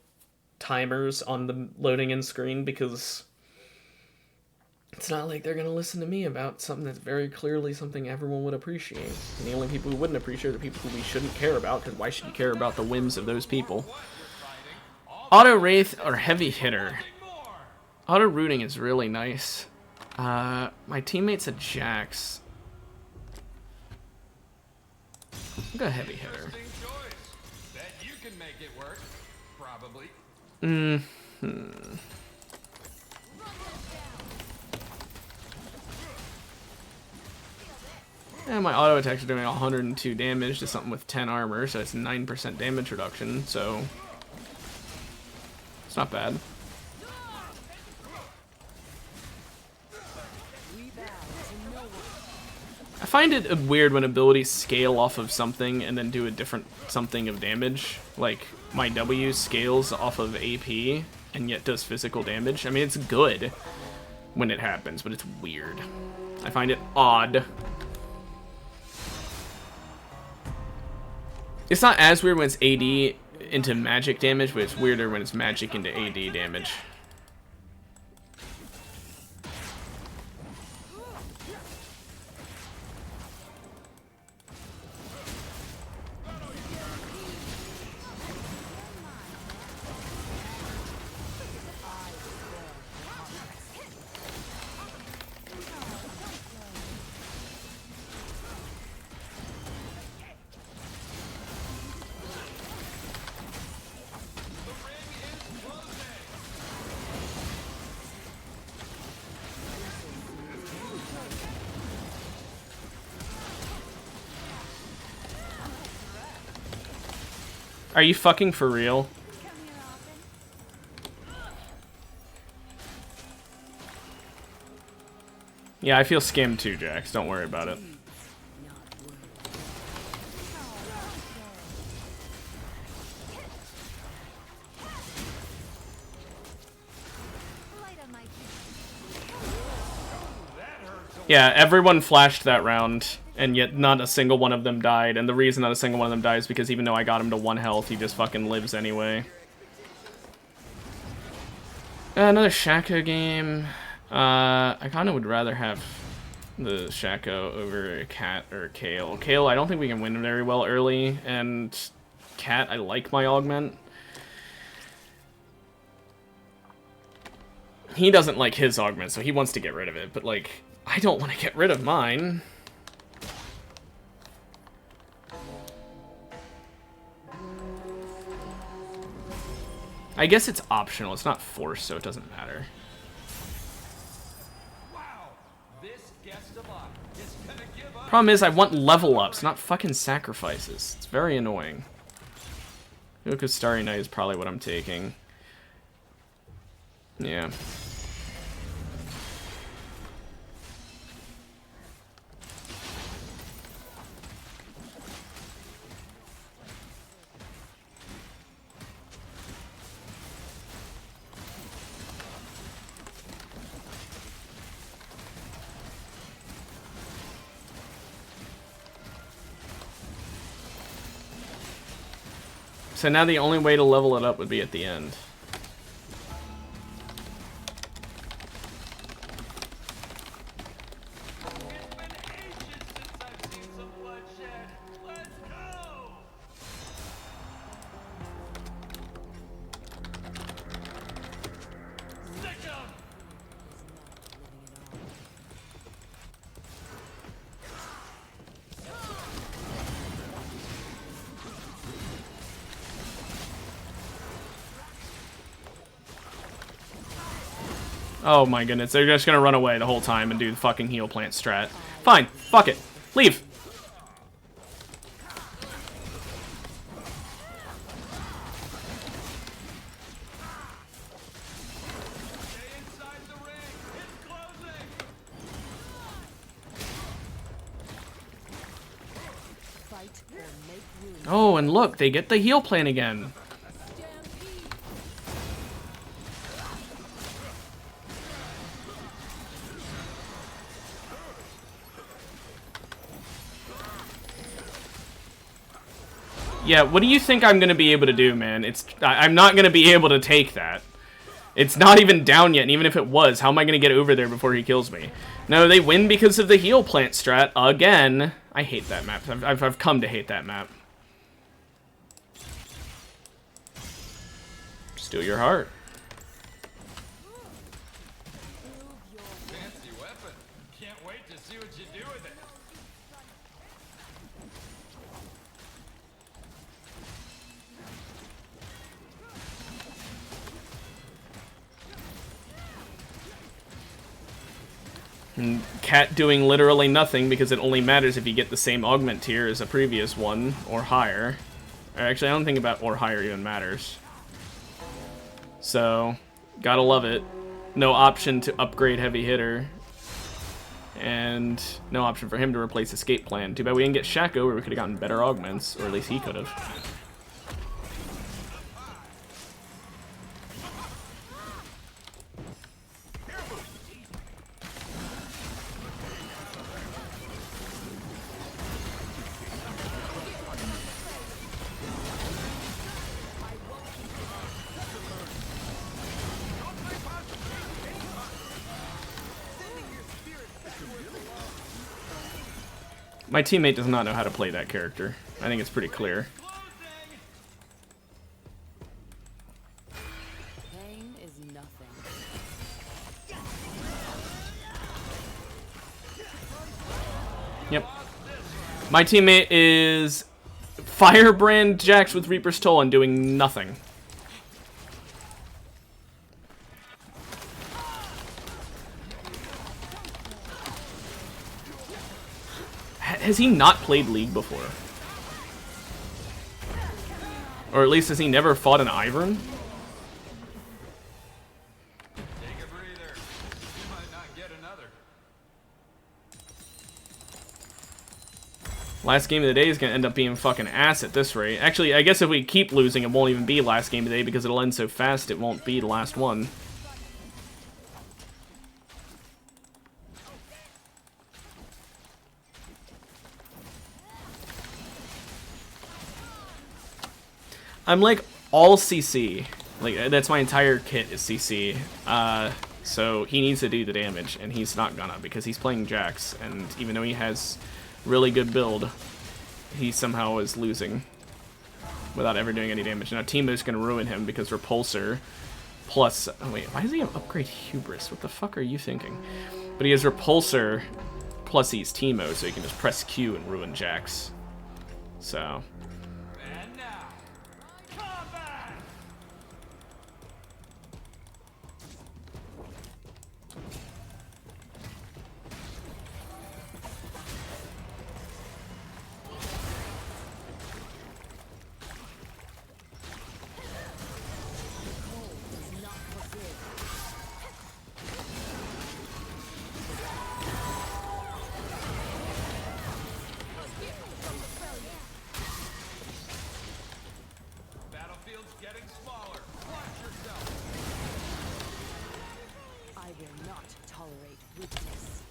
timers on the loading in screen, because... It's not like they're going to listen to me about something that's very clearly something everyone would appreciate. And the only people who wouldn't appreciate are the people who we shouldn't care about, because why should you care about the whims of those people? Auto Wraith or Heavy Hitter? Auto Rooting is really nice. My teammate's a Jax. I'll go Heavy Hitter. Bet you can make it work, probably. And my auto attacks are doing 102 damage to something with 10 armor, so it's 9% damage reduction, so it's not bad. I find it weird when abilities scale off of something and then do a different something of damage. Like, my W scales off of AP and yet does physical damage. I mean, it's good when it happens, but it's weird. I find it odd. It's not as weird when it's AD into magic damage, but it's weirder when it's magic into AD damage. Are you fucking for real? Yeah, I feel skimmed too, Jax. Don't worry about it. Yeah, everyone flashed that round, and yet not a single one of them died. And the reason not a single one of them died is because even though I got him to 1 health, he just fucking lives anyway. Another Shaco game. I kind of would rather have the Shaco over a Cat or a Kale. Kale, I don't think we can win very well early, and Cat, I like my augment. He doesn't like his augment, so he wants to get rid of it, but like, I don't want to get rid of mine. I guess it's optional, it's not forced, so it doesn't matter. Wow, this guest of honor is gonna give up. Problem is, I want level ups, not fucking sacrifices. It's very annoying. Lucas Starry Night is probably what I'm taking. Yeah. So now the only way to level it up would be at the end. It's been ages since I've seen some bloodshed. Let's go! Stick 'em! Oh my goodness, they're just gonna run away the whole time and do the fucking heal plant strat. Fine, fuck it. Leave. Stay inside the ring. It's closing. Oh, and look, they get the heal plant again. Yeah, what do you think I'm gonna be able to do, man? I'm not gonna be able to take that. It's not even down yet, and even if it was, how am I gonna get over there before he kills me? No, they win because of the heal plant strat again. I hate that map. I've come to hate that map. Steal your heart. Fancy weapon. Can't wait to see what you do with it. And Cat doing literally nothing because it only matters if you get the same augment tier as a previous one, or higher. Or actually, I don't think about or higher even matters. So, gotta love it. No option to upgrade heavy hitter. And no option for him to replace escape plan. Too bad we didn't get Shaco where we could have gotten better augments, or at least he could have. My teammate does not know how to play that character. I think it's pretty clear. Pain is nothing. Yep. My teammate is Firebrand Jax with Reaper's Toll and doing nothing. Has he not played League before? Or at least has he never fought an Ivern? Take a breather. You might not get another. Last game of the day is going to end up being fucking ass at this rate. Actually, I guess if we keep losing, it won't even be last game of the day because it'll end so fast it won't be the last one. I'm like all CC. Like, that's my entire kit is CC. So he needs to do the damage, and he's not gonna because he's playing Jax, and even though he has really good build, he somehow is losing without ever doing any damage. Now Teemo's gonna ruin him because Repulsor plus... Oh wait, why does he have Upgrade Hubris? What the fuck are you thinking? But he has Repulsor plus he's Teemo, so he can just press Q and ruin Jax. So... And now, combat! Battlefield's getting smaller. Watch yourself. I will not tolerate weakness.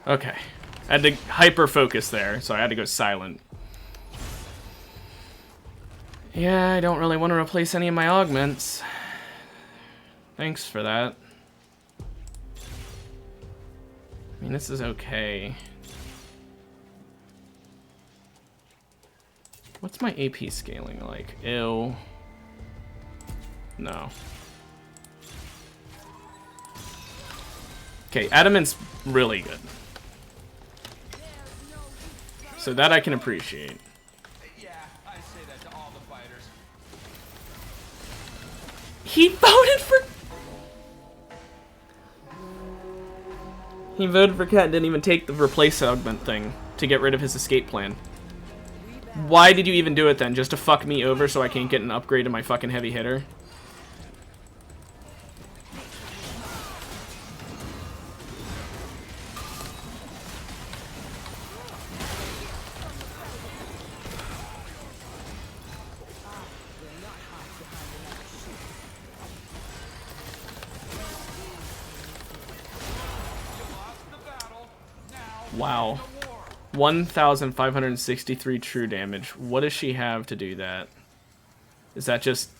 Okay. I had to hyper-focus there, so I had to go silent. Yeah, I don't really want to replace any of my augments. Thanks for that. I mean, this is okay. What's my AP scaling like? Ew. No. Okay, Adamant's really good. So that I can appreciate. Yeah, I say that to all the fighters. He voted for... He voted for Cat and didn't even take the replace augment thing to get rid of his escape plan. Why did you even do it then? Just to fuck me over so I can't get an upgrade to my fucking heavy hitter? Wow. 1,563 true damage. What does she have to do that? Is that just...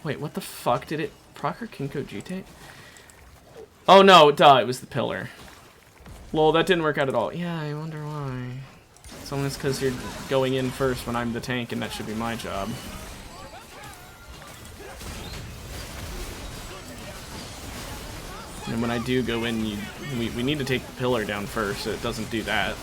Wait, what the fuck? Did it proc her Kinko Jite? Oh no, duh, it was the pillar. Lol, that didn't work out at all. Yeah, I wonder why. It's only because you're going in first when I'm the tank and that should be my job. And when I do go in, we need to take the pillar down first, so it doesn't do that.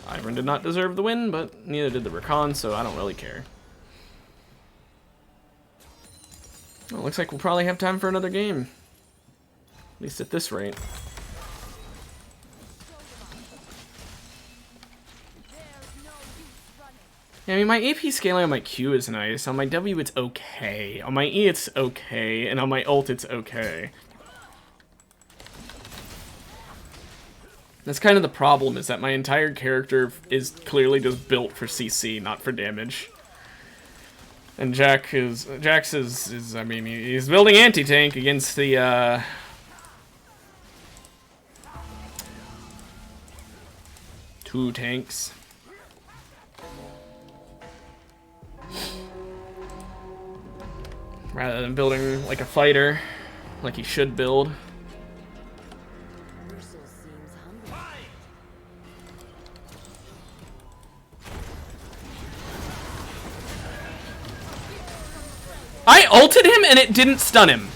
Ivern did not deserve the win, but neither did the Rakan, so I don't really care. Well, looks like we'll probably have time for another game. At least at this rate. Yeah, I mean, my AP scaling on my Q is nice. On my W, it's okay. On my E, it's okay. And on my ult, it's okay. That's kind of the problem, is that my entire character is clearly just built for CC, not for damage. And Jax is I mean, he's building anti-tank against the, two tanks. Rather than building like a fighter, like he should build. Ursel seems hungry. I ulted him and it didn't stun him.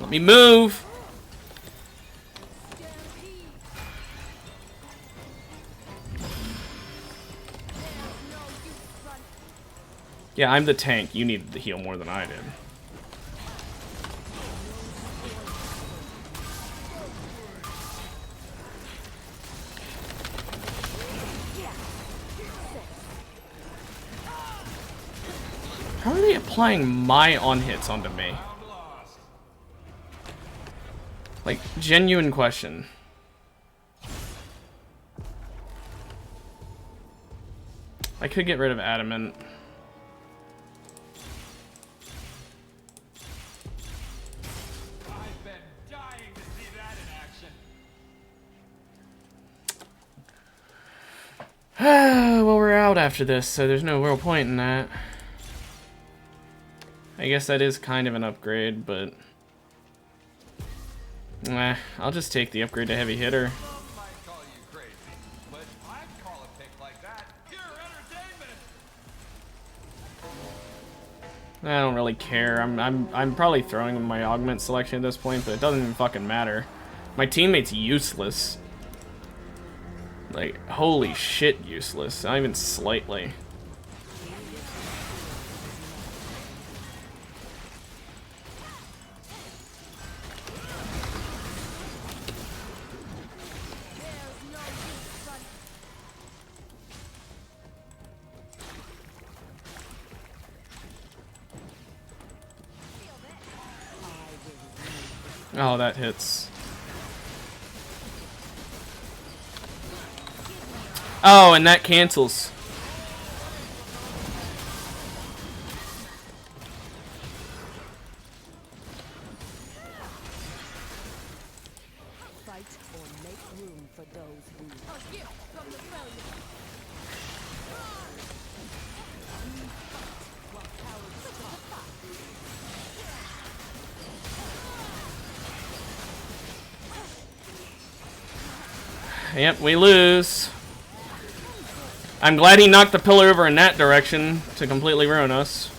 Let me move. Yeah, I'm the tank. You needed to heal more than I did. How are they applying my on-hits onto me? Like, genuine question. I could get rid of Adamant. I've been dying to see that in action. Well, we're out after this, so there's no real point in that. I guess that is kind of an upgrade, but... I'll just take the upgrade to heavy hitter. Some might call you crazy, but I'd call a pick like that pure entertainment. I don't really care. I'm probably throwing my augment selection at this point, but it doesn't even fucking matter. My teammate's useless. Like, holy shit, useless. Not even slightly. Oh, that hits. Oh, and that cancels. Fight or make room for those who from the failure. While cowards stop. Yep, we lose. I'm glad he knocked the pillar over in that direction to completely ruin us.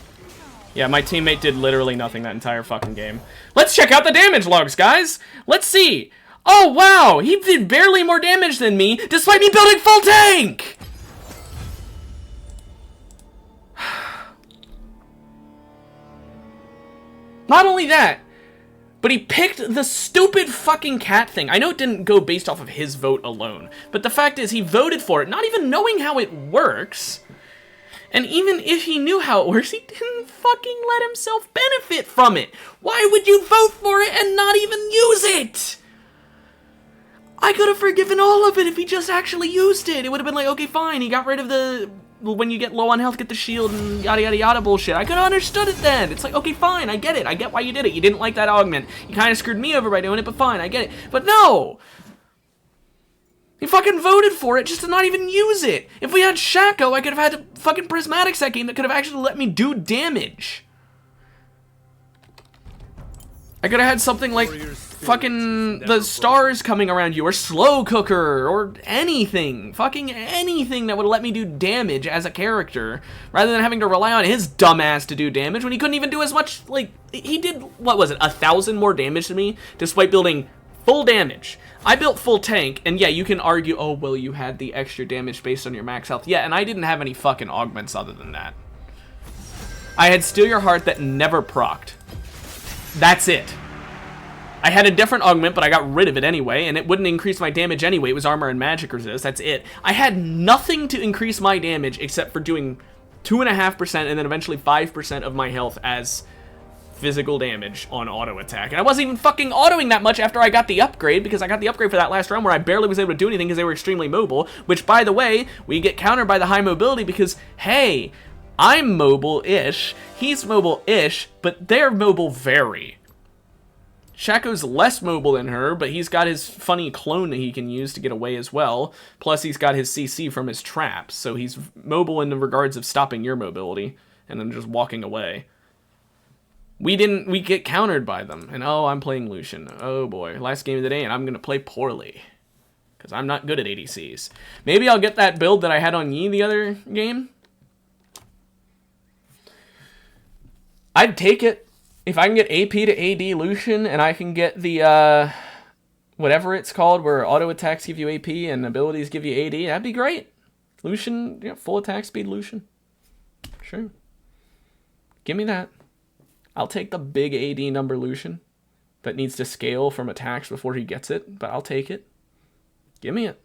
Yeah, my teammate did literally nothing that entire fucking game. Let's check out the damage logs, guys. Let's see. Oh, wow. He did barely more damage than me, despite me building full tank. Not only that, but he picked the stupid fucking cat thing. I know it didn't go based off of his vote alone, but the fact is he voted for it, not even knowing how it works. And even if he knew how it works, he didn't fucking let himself benefit from it. Why would you vote for it and not even use it? I could have forgiven all of it if he just actually used it. It would have been like, okay, fine, he got rid of the... when you get low on health, get the shield and yada yada yada bullshit. I could have understood it then. It's like, okay, fine, I get it. I get why you did it. You didn't like that augment. You kind of screwed me over by doing it, but fine, I get it. But no! He fucking voted for it just to not even use it. If we had Shaco, I could have had fucking prismatics that game that could have actually let me do damage. I could have had something like fucking the stars coming around you, or slow cooker, or anything. Fucking anything that would let me do damage as a character, rather than having to rely on his dumbass to do damage when he couldn't even do as much. Like, he did, what was it, 1,000 more damage to me, despite building Full damage. I built full tank, and yeah, you can argue, oh, well, you had the extra damage based on your max health. Yeah, and I didn't have any fucking augments other than that. I had Steal Your Heart that never procced. That's it. I had a different augment, but I got rid of it anyway, and it wouldn't increase my damage anyway. It was armor and magic resist. That's it. I had nothing to increase my damage except for doing 2.5% and then eventually 5% of my health as physical damage on auto attack. And I wasn't even fucking autoing that much after I got the upgrade, because I got the upgrade for that last round where I barely was able to do anything because they were extremely mobile, which, by the way, we get countered by the high mobility because, hey, I'm mobile-ish, he's mobile-ish, but their mobile vary. Shaco's less mobile than her, but he's got his funny clone that he can use to get away as well. Plus, he's got his CC from his traps, so he's mobile in the regards of stopping your mobility and then just walking away. We get countered by them, and oh, I'm playing Lucian. Oh boy, last game of the day, and I'm gonna play poorly because I'm not good at ADCs. Maybe I'll get that build that I had on Yi the other game. I'd take it. If I can get AP to AD Lucian, and I can get the, whatever it's called, where auto attacks give you AP and abilities give you AD, that'd be great. Lucian, yeah, full attack speed Lucian. Sure. Give me that. I'll take the big AD number Lucian that needs to scale from attacks before he gets it, but I'll take it. Give me it.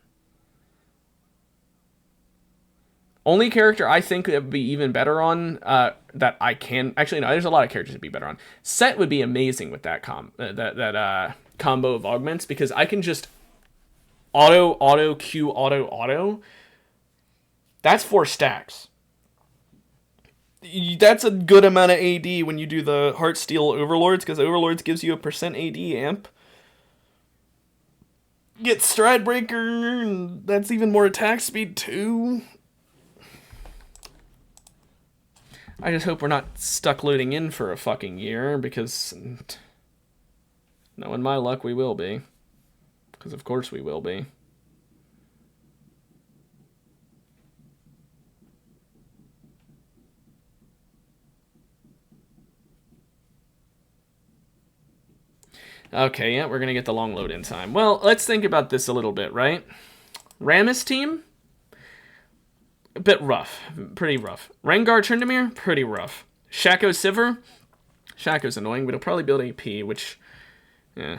Only character I think that would be even better on, that I can... Actually, no, there's a lot of characters to be better on. Set would be amazing with that combo of augments, because I can just auto, Q, auto. That's 4 stacks. That's a good amount of AD when you do the Heartsteel Overlords, because Overlords gives you a % AD amp. Get Stridebreaker, and that's even more attack speed too. I just hope we're not stuck loading in for a fucking year, because knowing my luck, we will be. Because of course we will be. Okay, yeah, we're going to get the long load in time. Well, let's think about this a little bit, right? Rammus team? A bit rough. Pretty rough. Rengar Tryndamere? Pretty rough. Shaco Sivir? Shaco's annoying, but he'll probably build AP, which... yeah.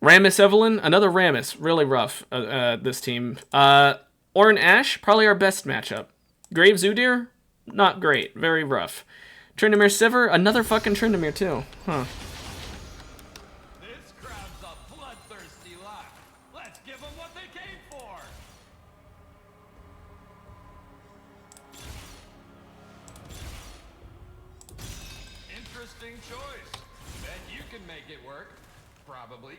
Rammus Evelyn? Another Rammus. Really rough, this team. Ornn Ashe? Probably our best matchup. Graves Udyr? Not great. Very rough. Tryndamere Sivir? Another fucking Tryndamere, too. Huh. This crowd's a bloodthirsty lot. Let's give them what they came for. Interesting choice. Bet you can make it work. Probably.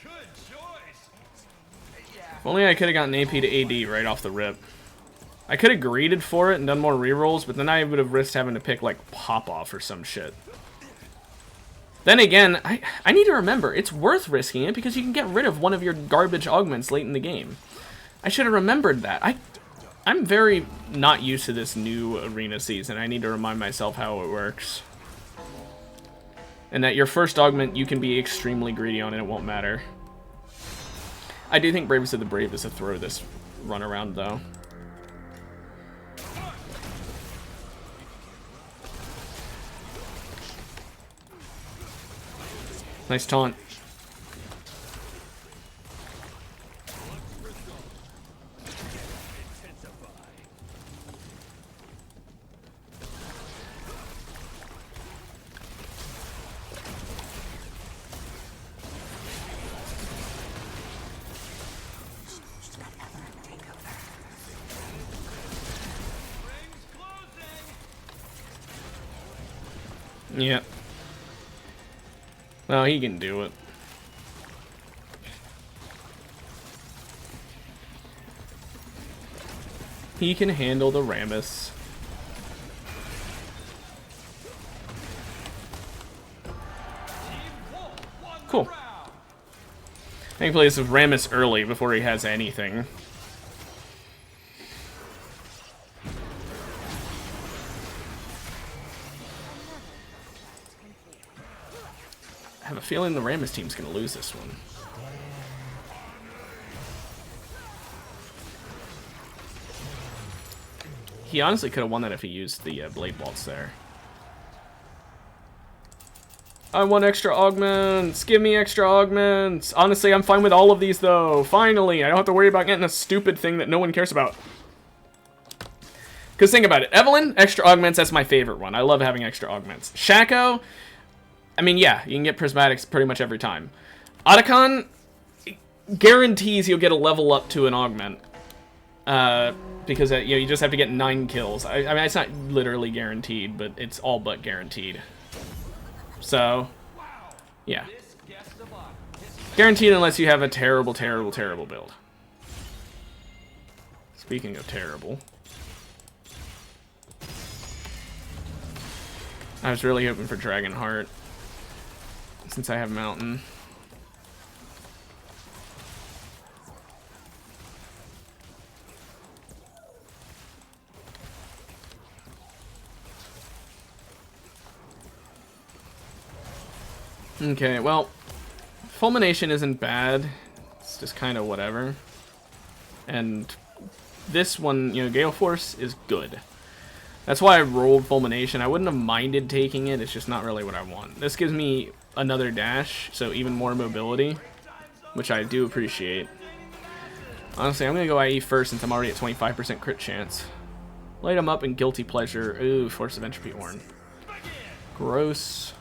Good choice. Yeah. If only I could have gotten AP to AD right off the rip. I could have greeted for it and done more rerolls, but then I would have risked having to pick, like, Pop-Off or some shit. Then again, I need to remember, it's worth risking it because you can get rid of one of your garbage augments late in the game. I should have remembered that. I'm very not used to this new arena season. I need to remind myself how it works. And that your first augment you can be extremely greedy on and it won't matter. I do think Bravest of the Brave is a throw this run around though. Nice taunt. Yeah. Well, he can do it. He can handle the Rammus. Cool. Thankfully, this is Rammus early before he has anything. I have a feeling the Rammus team's going to lose this one. He honestly could have won that if he used the Blade Bolts there. I want extra augments! Give me extra augments! Honestly, I'm fine with all of these, though. Finally! I don't have to worry about getting a stupid thing that no one cares about. Because think about it. Evelyn, extra augments, that's my favorite one. I love having extra augments. Shaco, I mean, yeah, you can get prismatics pretty much every time. Otacon guarantees you'll get a level up to an augment. Because you know, you just have to get 9 kills. I mean, it's not literally guaranteed, but it's all but guaranteed. So, yeah. Guaranteed unless you have a terrible, terrible, terrible build. Speaking of terrible. I was really hoping for Dragonheart, since I have Mountain. Okay, well, Fulmination isn't bad. It's just kind of whatever. And this one, you know, Gale Force is good. That's why I rolled Fulmination. I wouldn't have minded taking it. It's just not really what I want. This gives me another dash, so even more mobility, which I do appreciate. Honestly, I'm going to go IE first since I'm already at 25% crit chance. Light him up in Guilty Pleasure. Ooh, Force of Entropy Horn. Gross.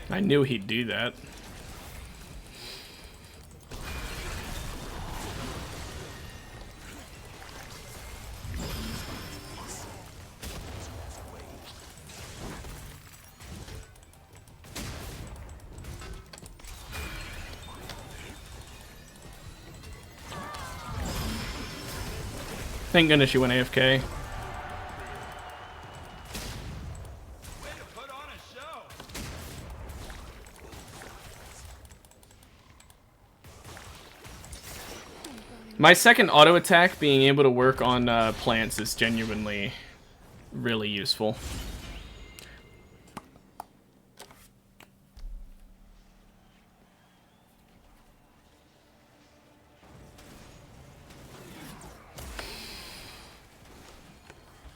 I knew he'd do that. Thank goodness you went AFK. My second auto attack being able to work on plants is genuinely really useful.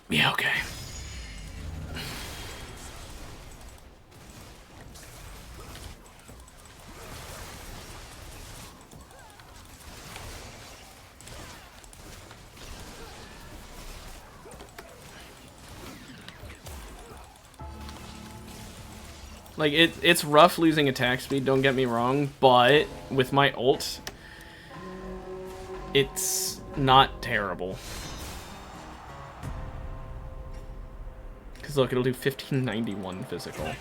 Yeah, okay. Like, it's rough losing attack speed, don't get me wrong, but with my ult, it's not terrible. Because look, it'll do 1591 physical.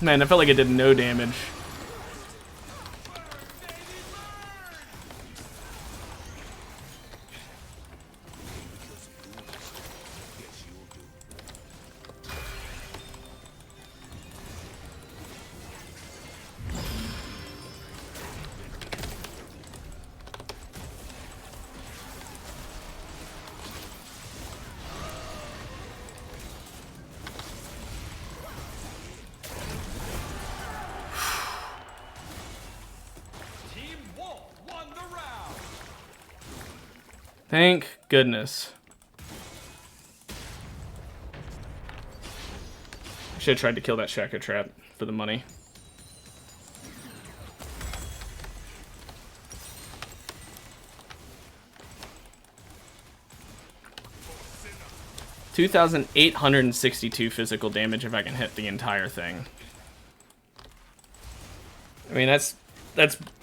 Man, I felt like it did no damage. Thank goodness. I should have tried to kill that Shaco trap for the money. 2,862 physical damage if I can hit the entire thing. I mean, that's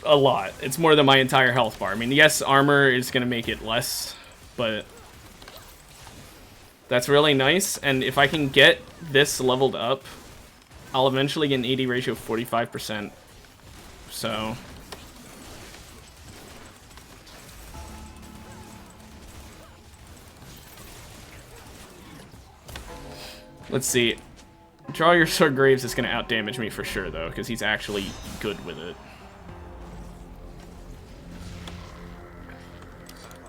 a lot. It's more than my entire health bar. I mean, yes, armor is going to make it less, but that's really nice. And if I can get this leveled up, I'll eventually get an AD ratio of 45%. So let's see. Draw your sword Graves is going to outdamage me for sure, though, because he's actually good with it.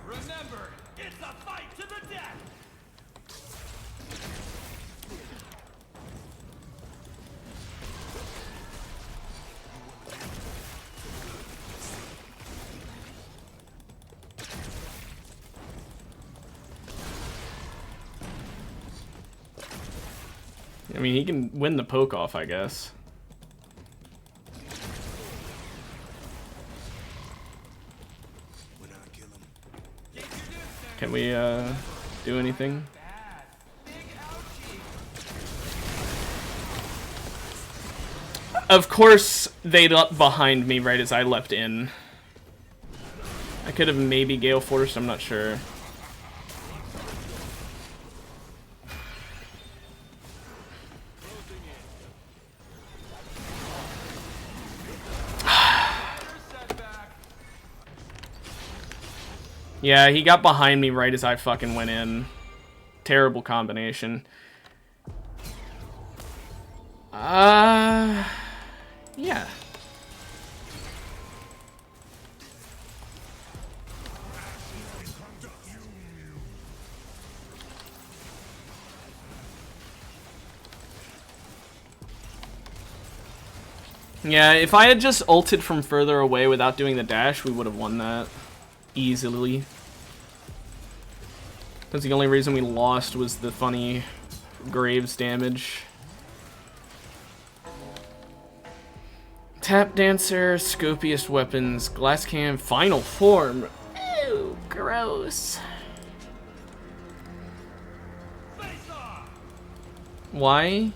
Remember, it's a fight to the death. I mean, he can win the poke off, I guess. Can we do anything? Of course, they leapt behind me right as I leapt in. I could have maybe Gale Force, I'm not sure. Yeah, he got behind me right as I fucking went in. Terrible combination. Yeah. Yeah, if I had just ulted from further away without doing the dash, we would have won that easily. Because the only reason we lost was the funny Graves damage. Tap Dancer, Scopious Weapons, Glass Cannon, Final Form. Ew, gross. Why?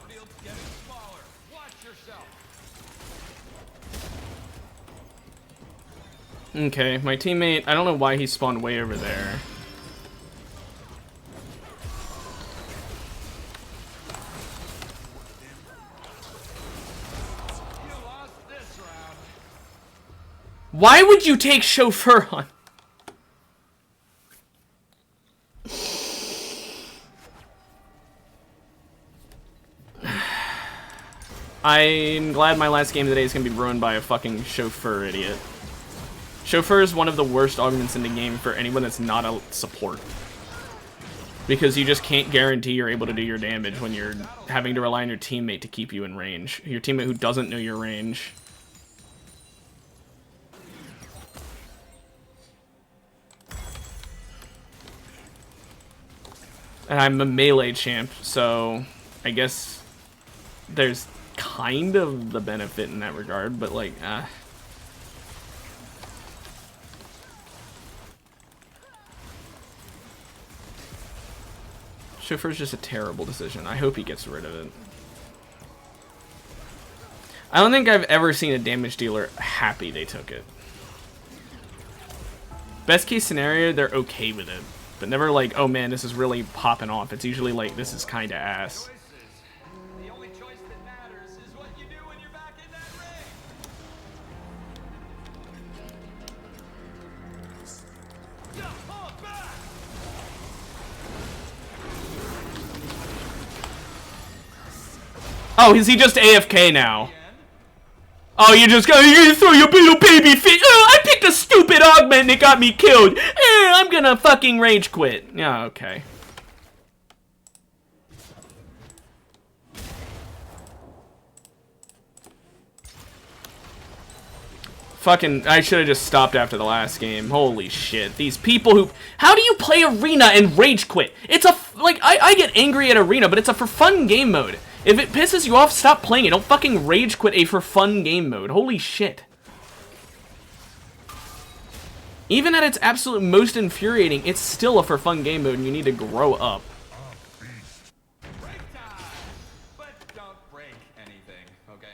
Battlefield's getting smaller. Watch yourself. Okay, my teammate, I don't know why he spawned way over there. You lost this round. Why would you take Chauffeur on? I'm glad my last game of the day is going to be ruined by a fucking Chauffeur idiot. Chauffeur is one of the worst augments in the game for anyone that's not a support. Because you just can't guarantee you're able to do your damage when you're having to rely on your teammate to keep you in range. Your teammate who doesn't know your range. And I'm a melee champ, so I guess there's kind of the benefit in that regard, but like, Chauffeur's just a terrible decision. I hope he gets rid of it. I don't think I've ever seen a damage dealer happy they took it. Best case scenario, they're okay with it. But never like, oh man, this is really popping off. It's usually like, this is kinda ass. The only choice that matters is what you do when you're back in that ring. Yeah, pull it back. Oh, is he just AFK now? Oh, you just gonna throw your little baby fit. Oh, I picked a stupid augment and it got me killed. I'm gonna fucking rage quit. Yeah, okay. Fucking, I should have just stopped after the last game. Holy shit. These people who... How do you play Arena and rage quit? It's a... Like, I get angry at Arena, but it's a for fun game mode. If it pisses you off, stop playing it. Don't fucking rage quit a for fun game mode. Holy shit. Even at its absolute most infuriating, it's still a for fun game mode and you need to grow up. Break time! But don't break anything, okay?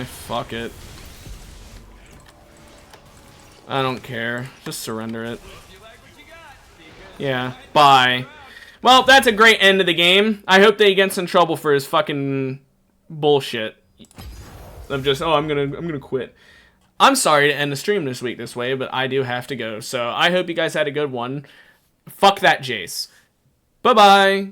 Fuck it. I don't care. Just surrender it. You like what you got, because Yeah, bye. Well, that's a great end of the game. I hope that he gets in trouble for his fucking bullshit. I'm just, oh, I'm gonna quit. I'm sorry to end the stream this week this way, but I do have to go. So I hope you guys had a good one. Fuck that Jayce. Bye-bye.